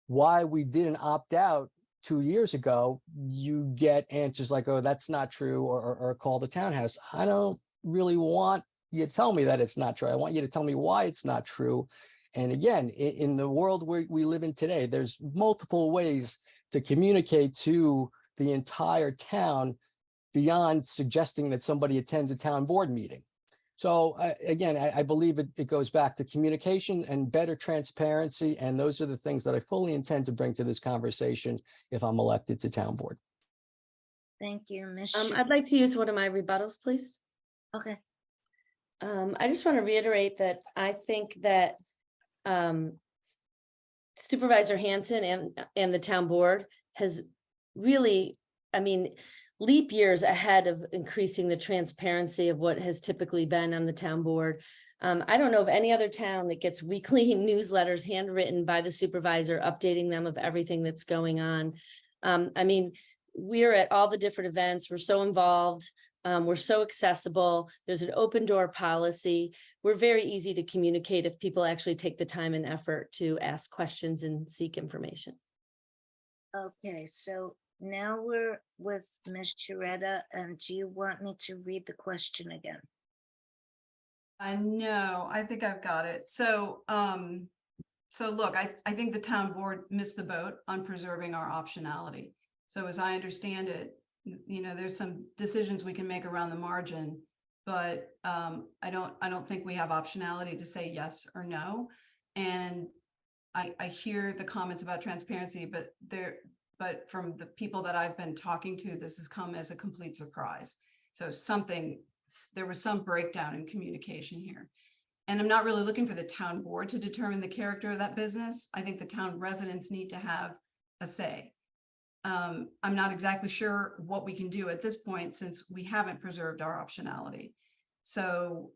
why we didn't opt out 2 years ago, you get answers like, oh, that's not true, or call the townhouse. I don't really want you to tell me that it's not true. I want you to tell me why it's not true. And again, in the world we live in today, there's multiple ways to communicate to the entire town beyond suggesting that somebody attends a town board meeting. So again, I believe it goes back to communication and better transparency. And those are the things that I fully intend to bring to this conversation if I'm elected to town board. Thank you, Ms. I'd like to use one of my rebuttals, please. Okay. I just want to reiterate that I think that Supervisor Hanson and the town board has really, I mean, leap years ahead of increasing the transparency of what has typically been on the town board. I don't know of any other town that gets weekly newsletters handwritten by the supervisor, updating them of everything that's going on. I mean, we're at all the different events. We're so involved. We're so accessible. There's an open door policy. We're very easy to communicate if people actually take the time and effort to ask questions and seek information. Okay, so now we're with Ms. Sharetta, and do you want me to read the question again? No, I think I've got it. So, look, I think the town board missed the boat on preserving our optionality. So as I understand it, you know, there's some decisions we can make around the margin, but I don't think we have optionality to say yes or no. And I hear the comments about transparency, but from the people that I've been talking to, this has come as a complete surprise. So there was some breakdown in communication here. And I'm not really looking for the town board to determine the character of that business. I think the town residents need to have a say. I'm not exactly sure what we can do at this point, since we haven't preserved our optionality. So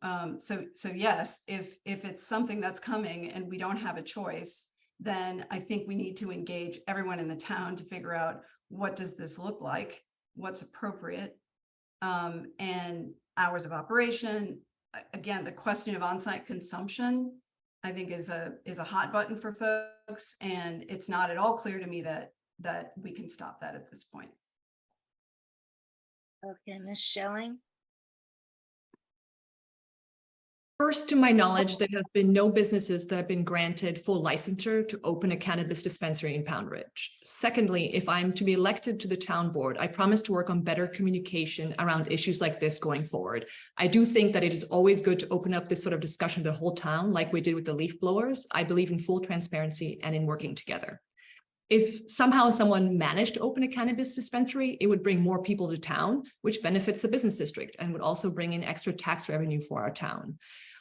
yes, if it's something that's coming and we don't have a choice, then I think we need to engage everyone in the town to figure out, what does this look like? What's appropriate? And hours of operation. Again, the question of on-site consumption, I think is a hot button for folks. And it's not at all clear to me that we can stop that at this point. Okay, Ms. Schelling. First, to my knowledge, there have been no businesses that have been granted full licensure to open a cannabis dispensary in Poundridge. Secondly, if I'm to be elected to the town board, I promise to work on better communication around issues like this going forward. I do think that it is always good to open up this sort of discussion to the whole town, like we did with the leaf blowers. I believe in full transparency and in working together. If somehow someone managed to open a cannabis dispensary, it would bring more people to town, which benefits the business district and would also bring in extra tax revenue for our town.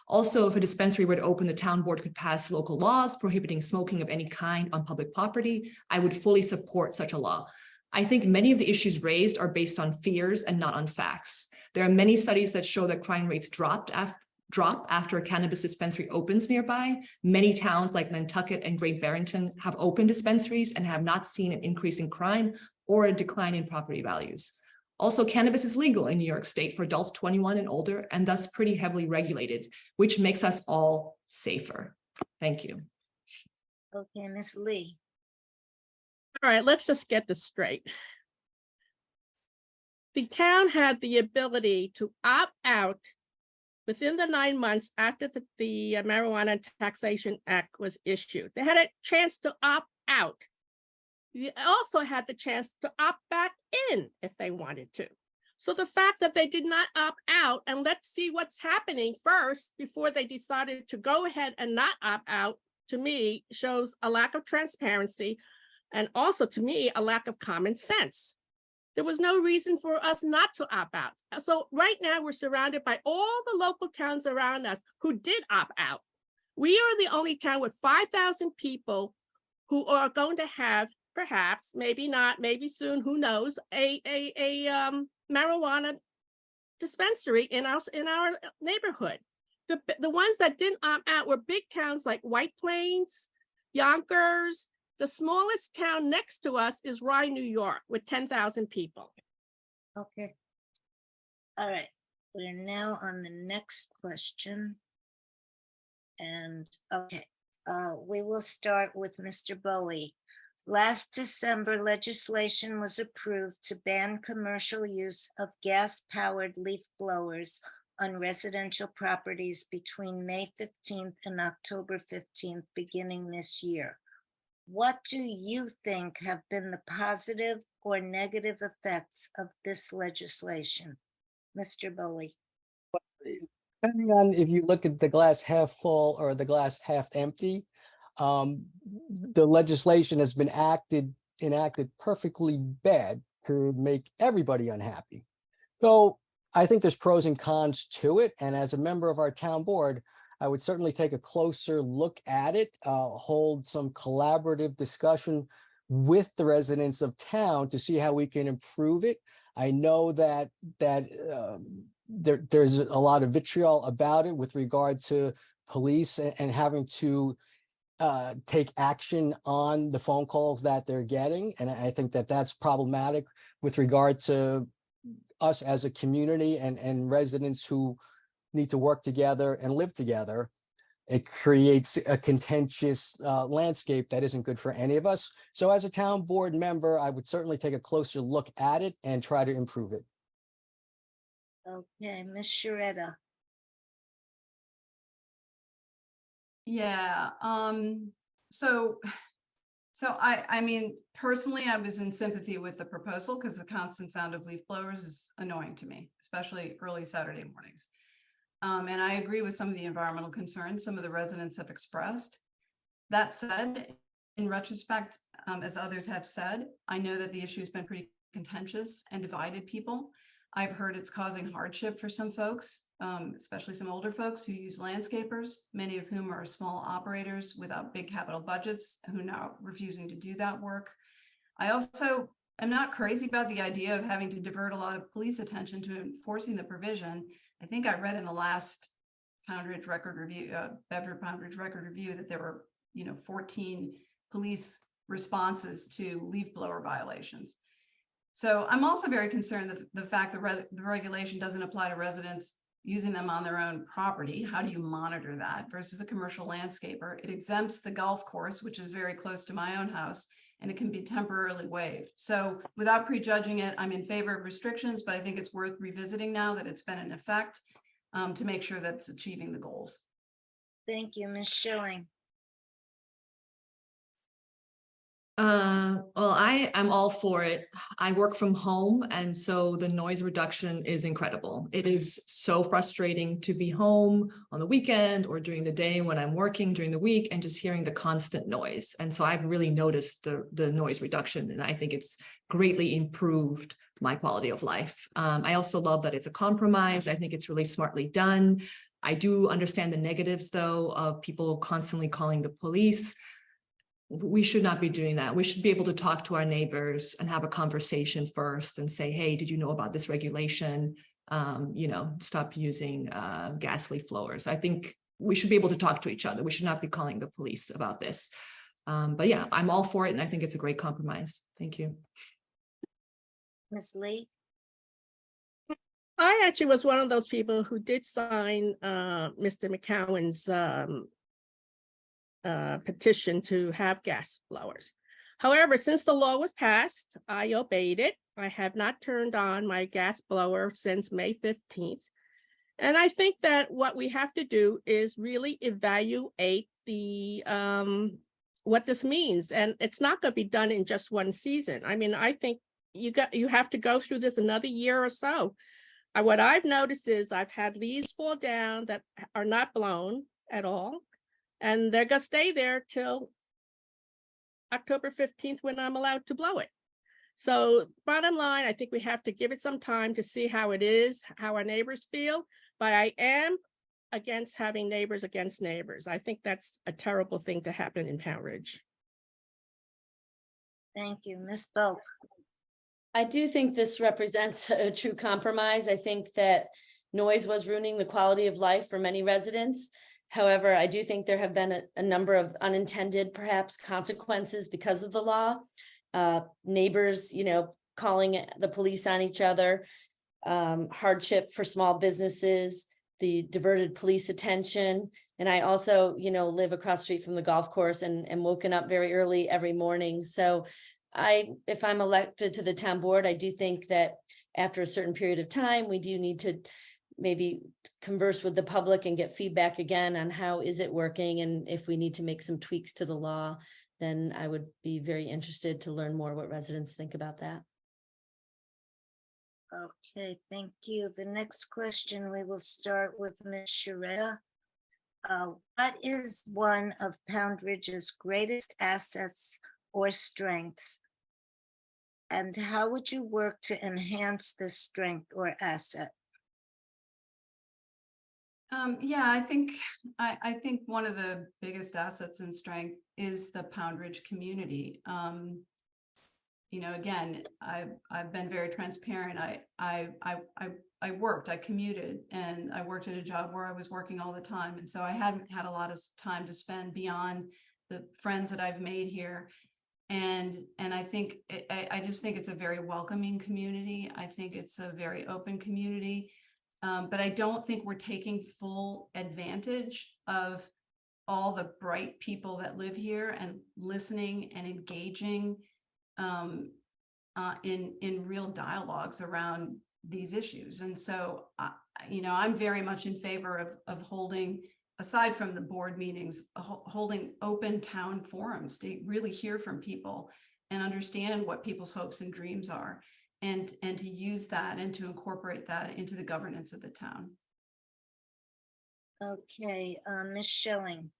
Also, if a dispensary were to open, the town board could pass local laws prohibiting smoking of any kind on public property. I would fully support such a law. I think many of the issues raised are based on fears and not on facts. There are many studies that show that crime rates dropped drop after a cannabis dispensary opens nearby. Many towns like Nantucket and Great Barrington have opened dispensaries and have not seen an increase in crime or a decline in property values. Also, cannabis is legal in New York State for adults 21 and older, and thus pretty heavily regulated, which makes us all safer. Thank you. Okay, Ms. Lee. All right, let's just get this straight. The town had the ability to opt out within the 9 months after the Marijuana Taxation Act was issued. They had a chance to opt out. They also had the chance to opt back in if they wanted to. So the fact that they did not opt out, and let's see what's happening first before they decided to go ahead and not opt out, to me, shows a lack of transparency and also, to me, a lack of common sense. There was no reason for us not to opt out. So right now we're surrounded by all the local towns around us who did opt out. We are the only town with 5,000 people who are going to have, perhaps, maybe not, maybe soon, who knows, a marijuana dispensary in our neighborhood. The ones that didn't opt out were big towns like White Plains, Yonkers. The smallest town next to us is Rye, New York, with 10,000 people. Okay. All right, we're now on the next question. And okay, we will start with Mr. Bowie. Last December, legislation was approved to ban commercial use of gas-powered leaf blowers on residential properties between May 15th and October 15th, beginning this year. What do you think have been the positive or negative effects of this legislation? Mr. Bowie. Depending on if you look at the glass half full or the glass half empty, the legislation has been enacted perfectly bad to make everybody unhappy. So I think there's pros and cons to it. And as a member of our town board, I would certainly take a closer look at it, hold some collaborative discussion with the residents of town to see how we can improve it. I know that there's a lot of vitriol about it with regard to police and having to take action on the phone calls that they're getting. And I think that that's problematic with regard to us as a community and residents who need to work together and live together. It creates a contentious landscape that isn't good for any of us. So as a town board member, I would certainly take a closer look at it and try to improve it. Okay, Ms. Sharetta. Yeah, so I mean, personally, I was in sympathy with the proposal because the constant sound of leaf blowers is annoying to me, especially early Saturday mornings. And I agree with some of the environmental concerns some of the residents have expressed. That said, in retrospect, as others have said, I know that the issue has been pretty contentious and divided people. I've heard it's causing hardship for some folks, especially some older folks who use landscapers, many of whom are small operators without big capital budgets, who are now refusing to do that work. I also am not crazy about the idea of having to divert a lot of police attention to enforcing the provision. I think I read in the last Poundridge record review, Beverly Poundridge record review, that there were, 14 police responses to leaf blower violations. So I'm also very concerned that the fact that the regulation doesn't apply to residents using them on their own property. How do you monitor that versus a commercial landscaper? It exempts the golf course, which is very close to my own house, and it can be temporarily waived. So without prejudging it, I'm in favor of restrictions, but I think it's worth revisiting now that it's been in effect to make sure that it's achieving the goals. Thank you, Ms. Schilling. Well, I am all for it. I work from home, and so the noise reduction is incredible. It is so frustrating to be home on the weekend or during the day when I'm working during the week and just hearing the constant noise. And so I've really noticed the noise reduction, and I think it's greatly improved my quality of life. I also love that it's a compromise. I think it's really smartly done. I do understand the negatives, though, of people constantly calling the police. We should not be doing that. We should be able to talk to our neighbors and have a conversation first and say, hey, did you know about this regulation? stop using gas leaf blowers. I think we should be able to talk to each other. We should not be calling the police about this. But yeah, I'm all for it, and I think it's a great compromise. Thank you. Ms. Lee? I actually was one of those people who did sign Mr. McCowan's petition to have gas blowers. However, since the law was passed, I obeyed it. I have not turned on my gas blower since May 15th. And I think that what we have to do is really evaluate the what this means. And it's not going to be done in just one season. I mean, I think you have to go through this another year or so. What I've noticed is I've had leaves fall down that are not blown at all, and they're going to stay there till October 15th when I'm allowed to blow it. So bottom line, I think we have to give it some time to see how it is, how our neighbors feel. But I am against having neighbors against neighbors. I think that's a terrible thing to happen in Poundridge. Thank you. Ms. Boak? I do think this represents a true compromise. I think that noise was ruining the quality of life for many residents. However, I do think there have been a number of unintended, perhaps, consequences because of the law. Neighbors, calling the police on each other, hardship for small businesses, the diverted police attention. And I also, live across the street from the golf course and woken up very early every morning. So if I'm elected to the town board, I do think that after a certain period of time, we do need to maybe converse with the public and get feedback again on how is it working. And if we need to make some tweaks to the law, then I would be very interested to learn more what residents think about that. Okay, thank you. The next question, we will start with Ms. Sheretta. What is one of Poundridge's greatest assets or strengths? And how would you work to enhance this strength or asset? I think one of the biggest assets and strength is the Poundridge community. Again, I've been very transparent. I commuted, and I worked in a job where I was working all the time. And so I hadn't had a lot of time to spend beyond the friends that I've made here. And I just think it's a very welcoming community. I think it's a very open community. But I don't think we're taking full advantage of all the bright people that live here and listening and engaging in real dialogues around these issues. And so, I'm very much in favor of holding, aside from the board meetings, holding open town forums to really hear from people and understand what people's hopes and dreams are. And to use that and to incorporate that into the governance of the town. Okay, Ms. Schilling.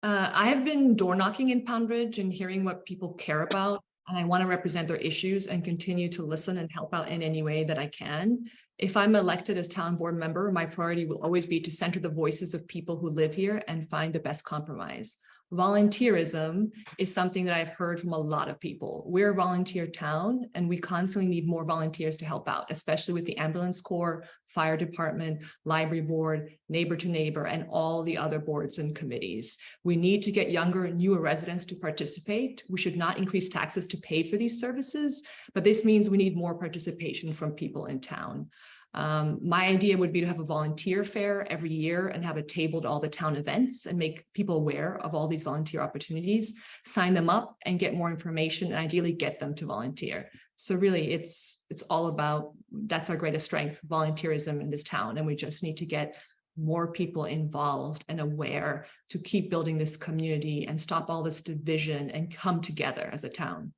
I have been door knocking in Poundridge and hearing what people care about, and I want to represent their issues and continue to listen and help out in any way that I can. If I'm elected as town board member, my priority will always be to center the voices of people who live here and find the best compromise. Volunteerism is something that I've heard from a lot of people. We're a volunteer town, and we constantly need more volunteers to help out, especially with the ambulance corps, fire department, library board, neighbor to neighbor, and all the other boards and committees. We need to get younger, newer residents to participate. We should not increase taxes to pay for these services, but this means we need more participation from people in town. My idea would be to have a volunteer fair every year and have a table to all the town events and make people aware of all these volunteer opportunities, sign them up and get more information, and ideally get them to volunteer. So really it's all about, that's our greatest strength, volunteerism in this town. And we just need to get more people involved and aware to keep building this community and stop all this division and come together as a town.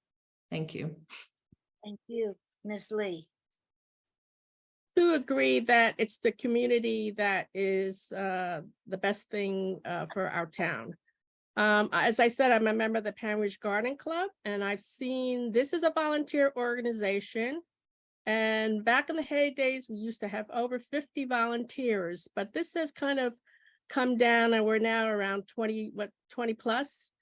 Thank you. Thank you. Ms. Lee. To agree that it's the community that is the best thing for our town. As I said, I'm a member of the Poundridge Garden Club, and I've seen this is a volunteer organization. And back in the heydays, we used to have over 50 volunteers, but this has kind of come down, and we're now around 20 plus.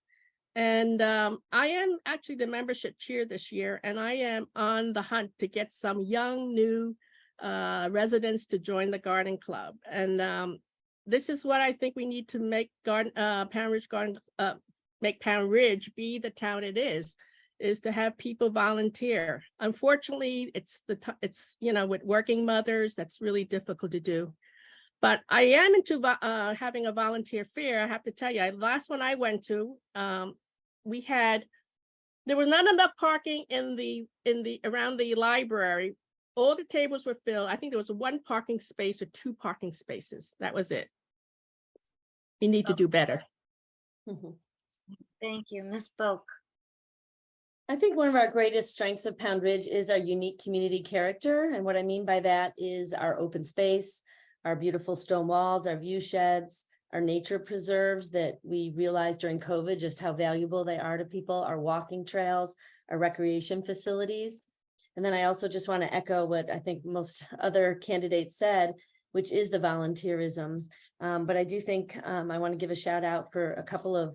And I am actually the membership chair this year, and I am on the hunt to get some young new residents to join the garden club. And this is what I think we need to make make Poundridge be the town it is to have people volunteer. Unfortunately, it's with working mothers, that's really difficult to do. But I am into having a volunteer fair. I have to tell you, last one I went to, there was not enough parking in the around the library. All the tables were filled. I think there was one parking space or two parking spaces. That was it. We need to do better. Thank you, Ms. Boak. I think one of our greatest strengths of Poundridge is our unique community character. And what I mean by that is our open space, our beautiful stone walls, our view sheds, our nature preserves that we realized during COVID just how valuable they are to people, our walking trails, our recreation facilities. And then I also just want to echo what I think most other candidates said, which is the volunteerism. But I do think I want to give a shout out for a couple of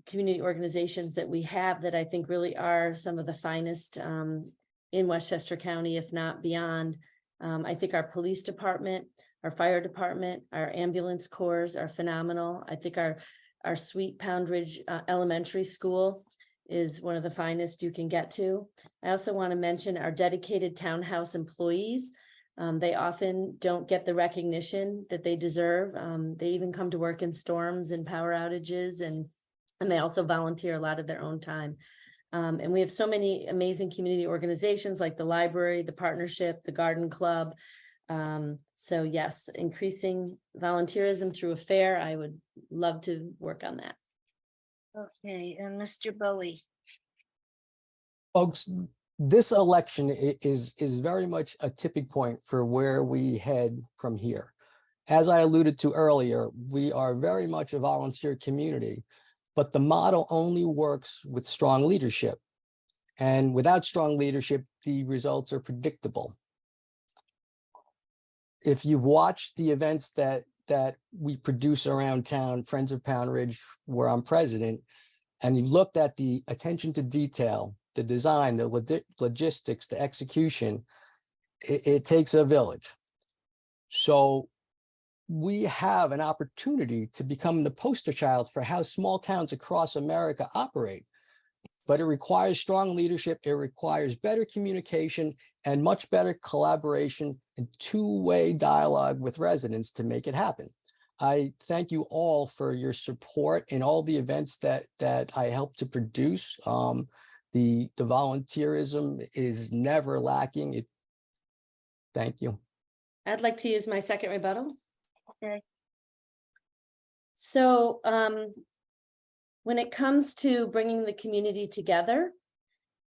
community organizations that we have that I think really are some of the finest in Westchester County, if not beyond. I think our police department, our fire department, our ambulance corps are phenomenal. I think our sweet Poundridge Elementary School is one of the finest you can get to. I also want to mention our dedicated townhouse employees. They often don't get the recognition that they deserve. They even come to work in storms and power outages, and they also volunteer a lot of their own time. And we have so many amazing community organizations like the library, the partnership, the garden club. So yes, increasing volunteerism through a fair, I would love to work on that. Okay, and Mr. Bowie. Folks, this election is very much a tipping point for where we head from here. As I alluded to earlier, we are very much a volunteer community, but the model only works with strong leadership. And without strong leadership, the results are predictable. If you've watched the events that we produce around town, Friends of Poundridge, where I'm president, and you've looked at the attention to detail, the design, the logistics, the execution, it takes a village. So we have an opportunity to become the poster child for how small towns across America operate. But it requires strong leadership, it requires better communication and much better collaboration and two-way dialogue with residents to make it happen. I thank you all for your support in all the events that I helped to produce. The volunteerism is never lacking. Thank you. I'd like to use my second rebuttal. Okay. So when it comes to bringing the community together,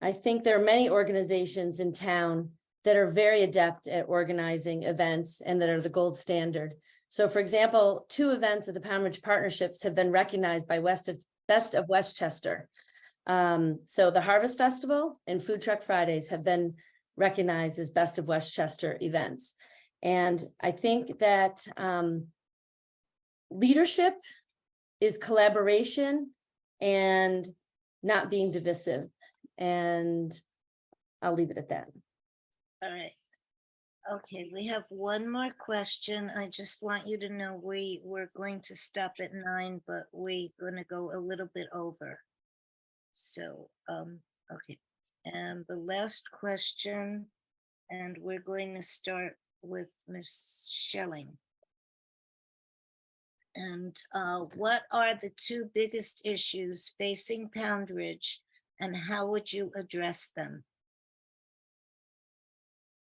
I think there are many organizations in town that are very adept at organizing events and that are the gold standard. So for example, 2 events of the Poundridge Partnerships have been recognized by Best of Westchester. So the Harvest Festival and Food Truck Fridays have been recognized as Best of Westchester events. And I think that leadership is collaboration and not being divisive. And I'll leave it at that. All right. Okay, we have one more question. I just want you to know we're going to stop at 9, but we're going to go a little bit over. So, okay. And the last question, and we're going to start with Ms. Schelling. And what are the 2 biggest issues facing Poundridge, and how would you address them?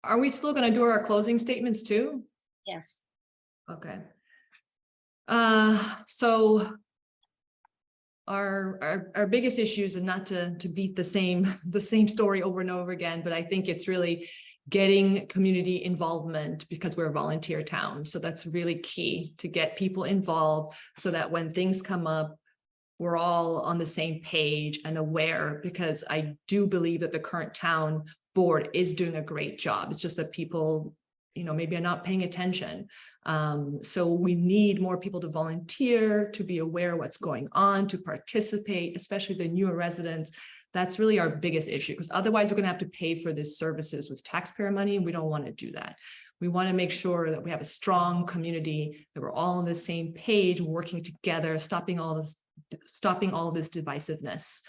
Are we still going to do our closing statements too? Yes. Okay. So our biggest issues, and not to beat the same story over and over again, but I think it's really getting community involvement because we're a volunteer town. So that's really key, to get people involved so that when things come up, we're all on the same page and aware, because I do believe that the current town board is doing a great job. It's just that people maybe are not paying attention. So we need more people to volunteer, to be aware of what's going on, to participate, especially the newer residents. That's really our biggest issue, because otherwise we're going to have to pay for these services with taxpayer money, and we don't want to do that. We want to make sure that we have a strong community, that we're all on the same page, working together, stopping all of this divisiveness.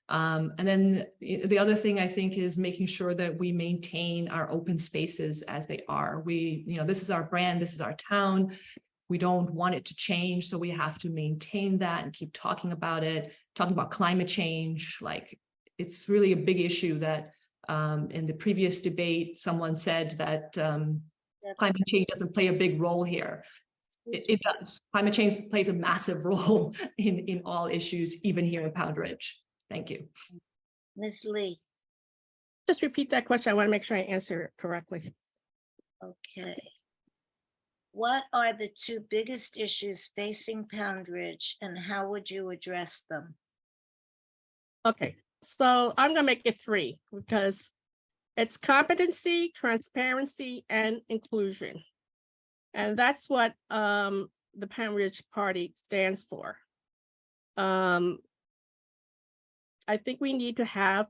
And then the other thing I think is making sure that we maintain our open spaces as they are. This is our brand, this is our town. We don't want it to change, so we have to maintain that and keep talking about it, talking about climate change. Like, it's really a big issue that in the previous debate, someone said that climate change doesn't play a big role here. It does. Climate change plays a massive role in all issues, even here in Poundridge. Thank you. Ms. Lee. Just repeat that question. I want to make sure I answer it correctly. Okay. What are the two biggest issues facing Poundridge, and how would you address them? Okay, so I'm gonna make it 3 because it's competency, transparency, and inclusion. And that's what the Poundridge Party stands for. I think we need to have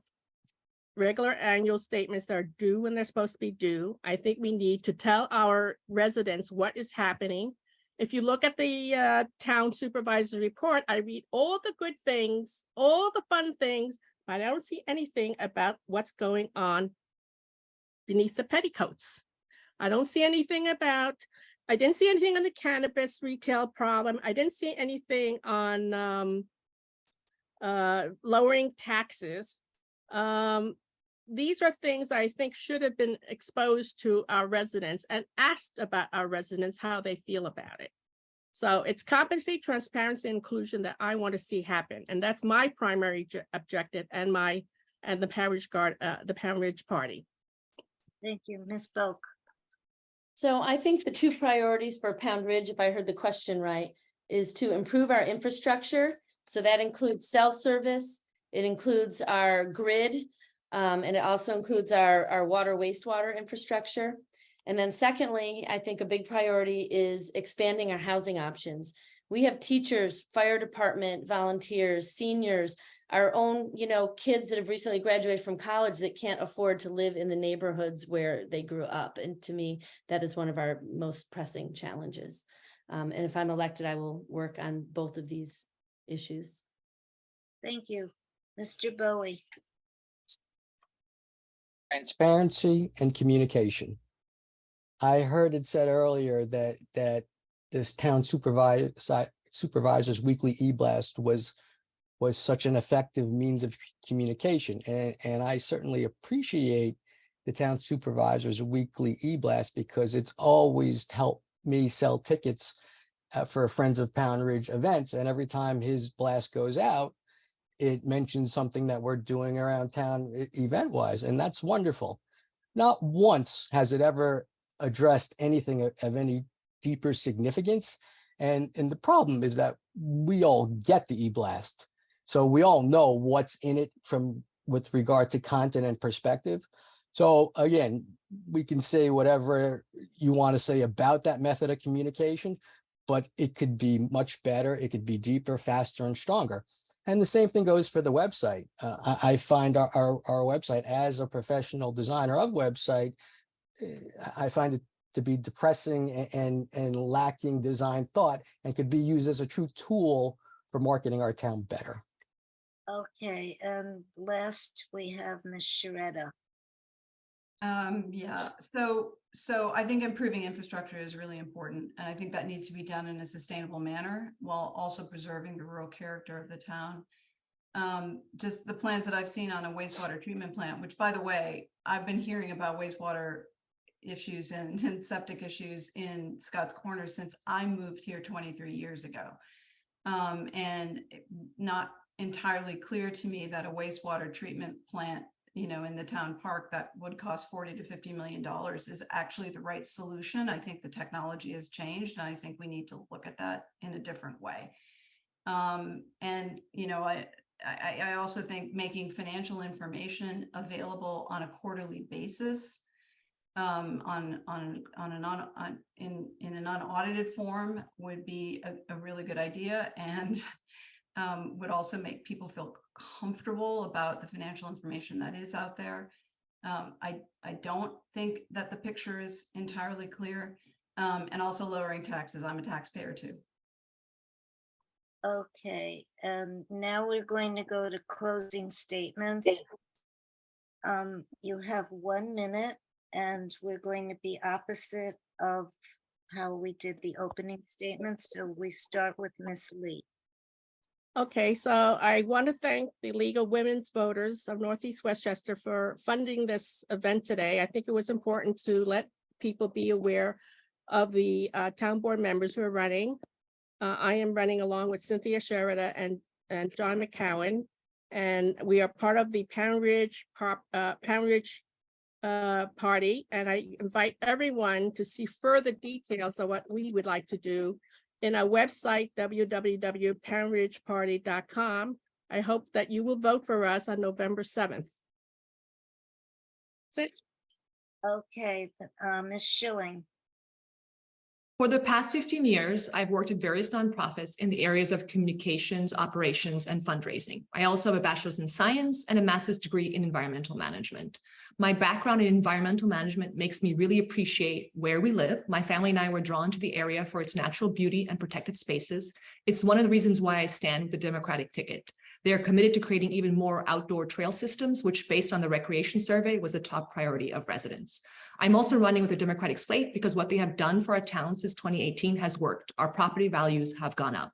regular annual statements that are due when they're supposed to be due. I think we need to tell our residents what is happening. If you look at the town supervisor report, I read all the good things, all the fun things, but I don't see anything about what's going on beneath the petticoats. I didn't see anything on the cannabis retail problem. I didn't see anything on lowering taxes. These are things I think should have been exposed to our residents and asked about our residents how they feel about it. So it's competency, transparency, and inclusion that I want to see happen, and that's my primary objective and the Poundridge Party. Thank you, Ms. Boak. So I think the 2 priorities for Poundridge, if I heard the question right, is to improve our infrastructure. So that includes cell service, it includes our grid, and it also includes our water, wastewater infrastructure. And then secondly, I think a big priority is expanding our housing options. We have teachers, fire department, volunteers, seniors, our own, kids that have recently graduated from college that can't afford to live in the neighborhoods where they grew up. And to me, that is one of our most pressing challenges. And if I'm elected, I will work on both of these issues. Thank you. Mr. Bowie. Transparency and communication. I heard it said earlier that this town supervisor's weekly e-blast was such an effective means of communication. And I certainly appreciate the town supervisor's weekly e-blast because it's always helped me sell tickets for Friends of Poundridge events. And every time his blast goes out, it mentions something that we're doing around town event-wise, and that's wonderful. Not once has it ever addressed anything of any deeper significance. And the problem is that we all get the e-blast. So we all know what's in it with regard to content and perspective. So again, we can say whatever you want to say about that method of communication, but it could be much better. It could be deeper, faster, and stronger. And the same thing goes for the website. I find our website, as a professional designer of website, I find it to be depressing and lacking design thought, and could be used as a true tool for marketing our town better. Okay, and last we have Ms. Sharetta. Yeah, so I think improving infrastructure is really important, and I think that needs to be done in a sustainable manner while also preserving the rural character of the town. Just the plans that I've seen on a wastewater treatment plant, which, by the way, I've been hearing about wastewater issues and septic issues in Scotts Corner since I moved here 23 years ago. And not entirely clear to me that a wastewater treatment plant, in the town park that would cost $40 to $50 million is actually the right solution. I think the technology has changed, and I think we need to look at that in a different way. And I also think making financial information available on a quarterly basis in an unaudited form would be a really good idea, and would also make people feel comfortable about the financial information that is out there. I don't think that the picture is entirely clear, and also lowering taxes. I'm a taxpayer too. Okay, and now we're going to go to closing statements. You have 1 minute, and we're going to be opposite of how we did the opening statements. So we start with Miss Lee. Okay, so I want to thank the League of Women's Voters of Northeast Westchester for funding this event today. I think it was important to let people be aware of the town board members who are running. I am running along with Cynthia Sherrod and John McCowan, and we are part of the Poundridge party. And I invite everyone to see further details of what we would like to do in our website, www.poundridgeparty.com. I hope that you will vote for us on November 7th. That's it. Okay, Miss Schilling. For the past 15 years, I've worked at various nonprofits in the areas of communications, operations, and fundraising. I also have a bachelor's in science and a master's degree in environmental management. My background in environmental management makes me really appreciate where we live. My family and I were drawn to the area for its natural beauty and protected spaces. It's one of the reasons why I stand with the Democratic ticket. They are committed to creating even more outdoor trail systems, which based on the recreation survey was a top priority of residents. I'm also running with a Democratic slate because what they have done for our town since 2018 has worked. Our property values have gone up.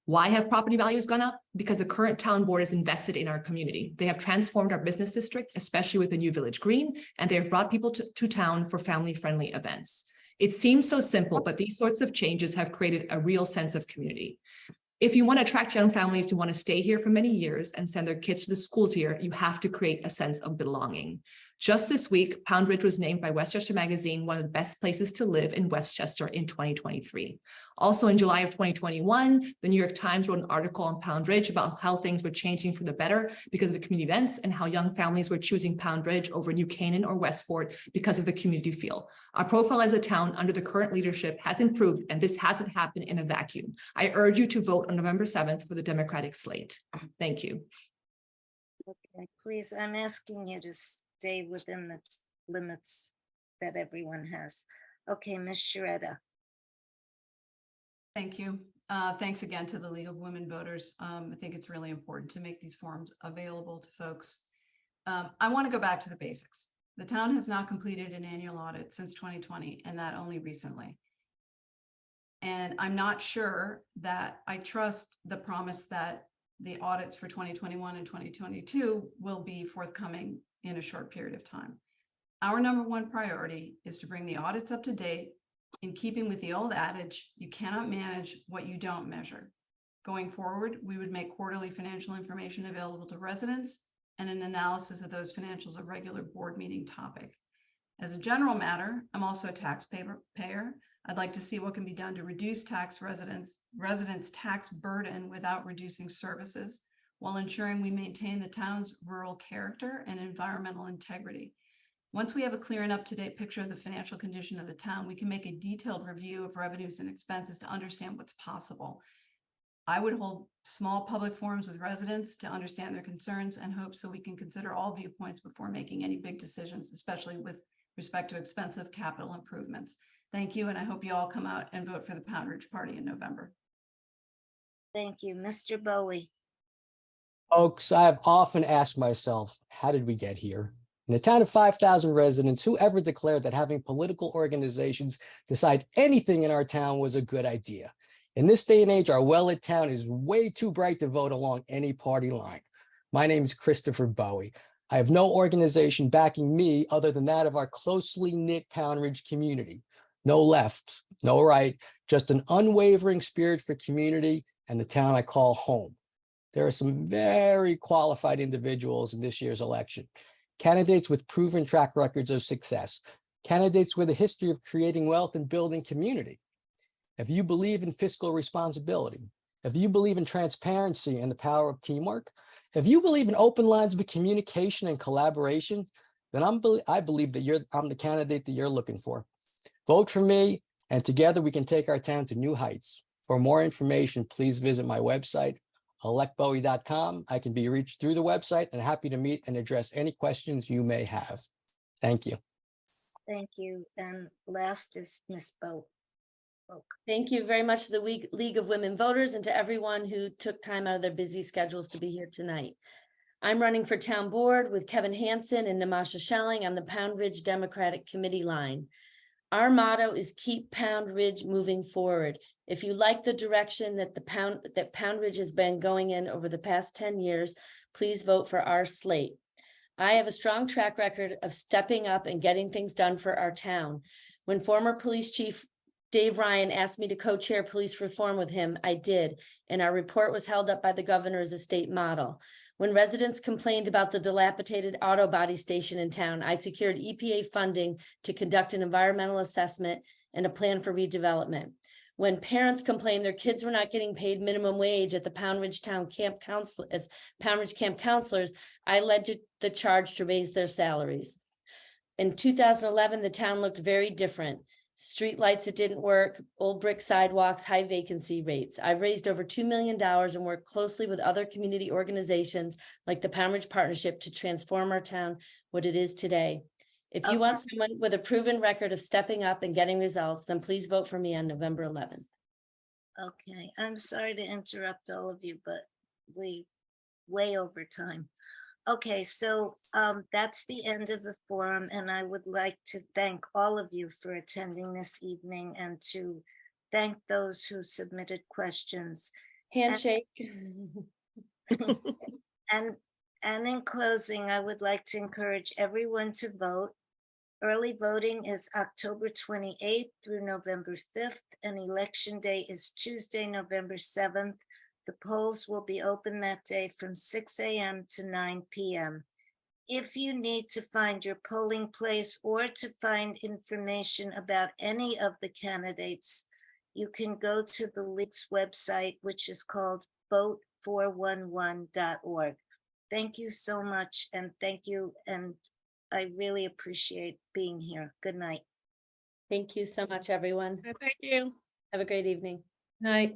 Why have property values gone up? Because the current town board is invested in our community. They have transformed our business district, especially with the new Village Green, and they have brought people to town for family-friendly events. It seems so simple, but these sorts of changes have created a real sense of community. If you want to attract young families who want to stay here for many years and send their kids to the schools here, you have to create a sense of belonging. Just this week, Poundridge was named by Westchester Magazine one of the best places to live in Westchester in 2023. Also in July of 2021, the New York Times wrote an article on Poundridge about how things were changing for the better because of the community events and how young families were choosing Poundridge over New Canaan or Westport because of the community feel. Our profile as a town under the current leadership has improved, and this hasn't happened in a vacuum. I urge you to vote on November 7th for the Democratic slate. Thank you. Okay, please, I'm asking you to stay within the limits that everyone has. Okay, Ms. Sherrod. Thank you. Thanks again to the League of Women Voters. I think it's really important to make these forms available to folks. I want to go back to the basics. The town has not completed an annual audit since 2020, and that only recently. And I'm not sure that I trust the promise that the audits for 2021 and 2022 will be forthcoming in a short period of time. Our number one priority is to bring the audits up to date, in keeping with the old adage, you cannot manage what you don't measure. Going forward, we would make quarterly financial information available to residents and an analysis of those financials a regular board meeting topic. As a general matter, I'm also a taxpayer. I'd like to see what can be done to reduce residents' tax burden without reducing services, while ensuring we maintain the town's rural character and environmental integrity. Once we have a clear and up-to-date picture of the financial condition of the town, we can make a detailed review of revenues and expenses to understand what's possible. I would hold small public forums with residents to understand their concerns and hopes so we can consider all viewpoints before making any big decisions, especially with respect to expensive capital improvements. Thank you, and I hope you all come out and vote for the Poundridge Party in November. Thank you, Mr. Bowie. Folks, I've often asked myself, how did we get here? In a town of 5,000 residents, who ever declared that having political organizations decide anything in our town was a good idea? In this day and age, our well-lit town is way too bright to vote along any party line. My name is Christopher Bowie. I have no organization backing me other than that of our closely knit Poundridge community. No left, no right, just an unwavering spirit for community and the town I call home. There are some very qualified individuals in this year's election. Candidates with proven track records of success. Candidates with a history of creating wealth and building community. If you believe in fiscal responsibility, if you believe in transparency and the power of teamwork, if you believe in open lines of communication and collaboration, then I believe that I'm the candidate that you're looking for. Vote for me, and together we can take our town to new heights. For more information, please visit my website, electbowie.com. I can be reached through the website and happy to meet and address any questions you may have. Thank you. Thank you. And last is Ms. Boak. Thank you very much to the League of Women Voters and to everyone who took time out of their busy schedules to be here tonight. I'm running for town board with Kevin Hansen and Namasha Schelling on the Poundridge Democratic Committee line. Our motto is keep Poundridge moving forward. If you like the direction that Poundridge has been going in over the past 10 years, please vote for our slate. I have a strong track record of stepping up and getting things done for our town. When former police chief Dave Ryan asked me to co-chair police reform with him, I did, and our report was held up by the governor as a state model. When residents complained about the dilapidated auto body station in town, I secured EPA funding to conduct an environmental assessment and a plan for redevelopment. When parents complained their kids were not getting paid minimum wage at the Poundridge Town Camp Council as Poundridge Camp counselors, I led the charge to raise their salaries. In 2011, the town looked very different. Street lights that didn't work, old brick sidewalks, high vacancy rates. I've raised over $2 million and worked closely with other community organizations like the Poundridge Partnership to transform our town what it is today. If you want someone with a proven record of stepping up and getting results, then please vote for me on November 11th. Okay, I'm sorry to interrupt all of you, but we way over time. Okay, so that's the end of the forum, and I would like to thank all of you for attending this evening and to thank those who submitted questions. Handshake. And in closing, I would like to encourage everyone to vote. Early voting is October 28th through November 5th, and election day is Tuesday, November 7th. The polls will be open that day from 6 a.m. to 9 p.m. If you need to find your polling place or to find information about any of the candidates, you can go to the League's website, which is called vote411.org. Thank you so much, and thank you, and I really appreciate being here. Good night. Thank you so much, everyone. Thank you. Have a great evening. Night.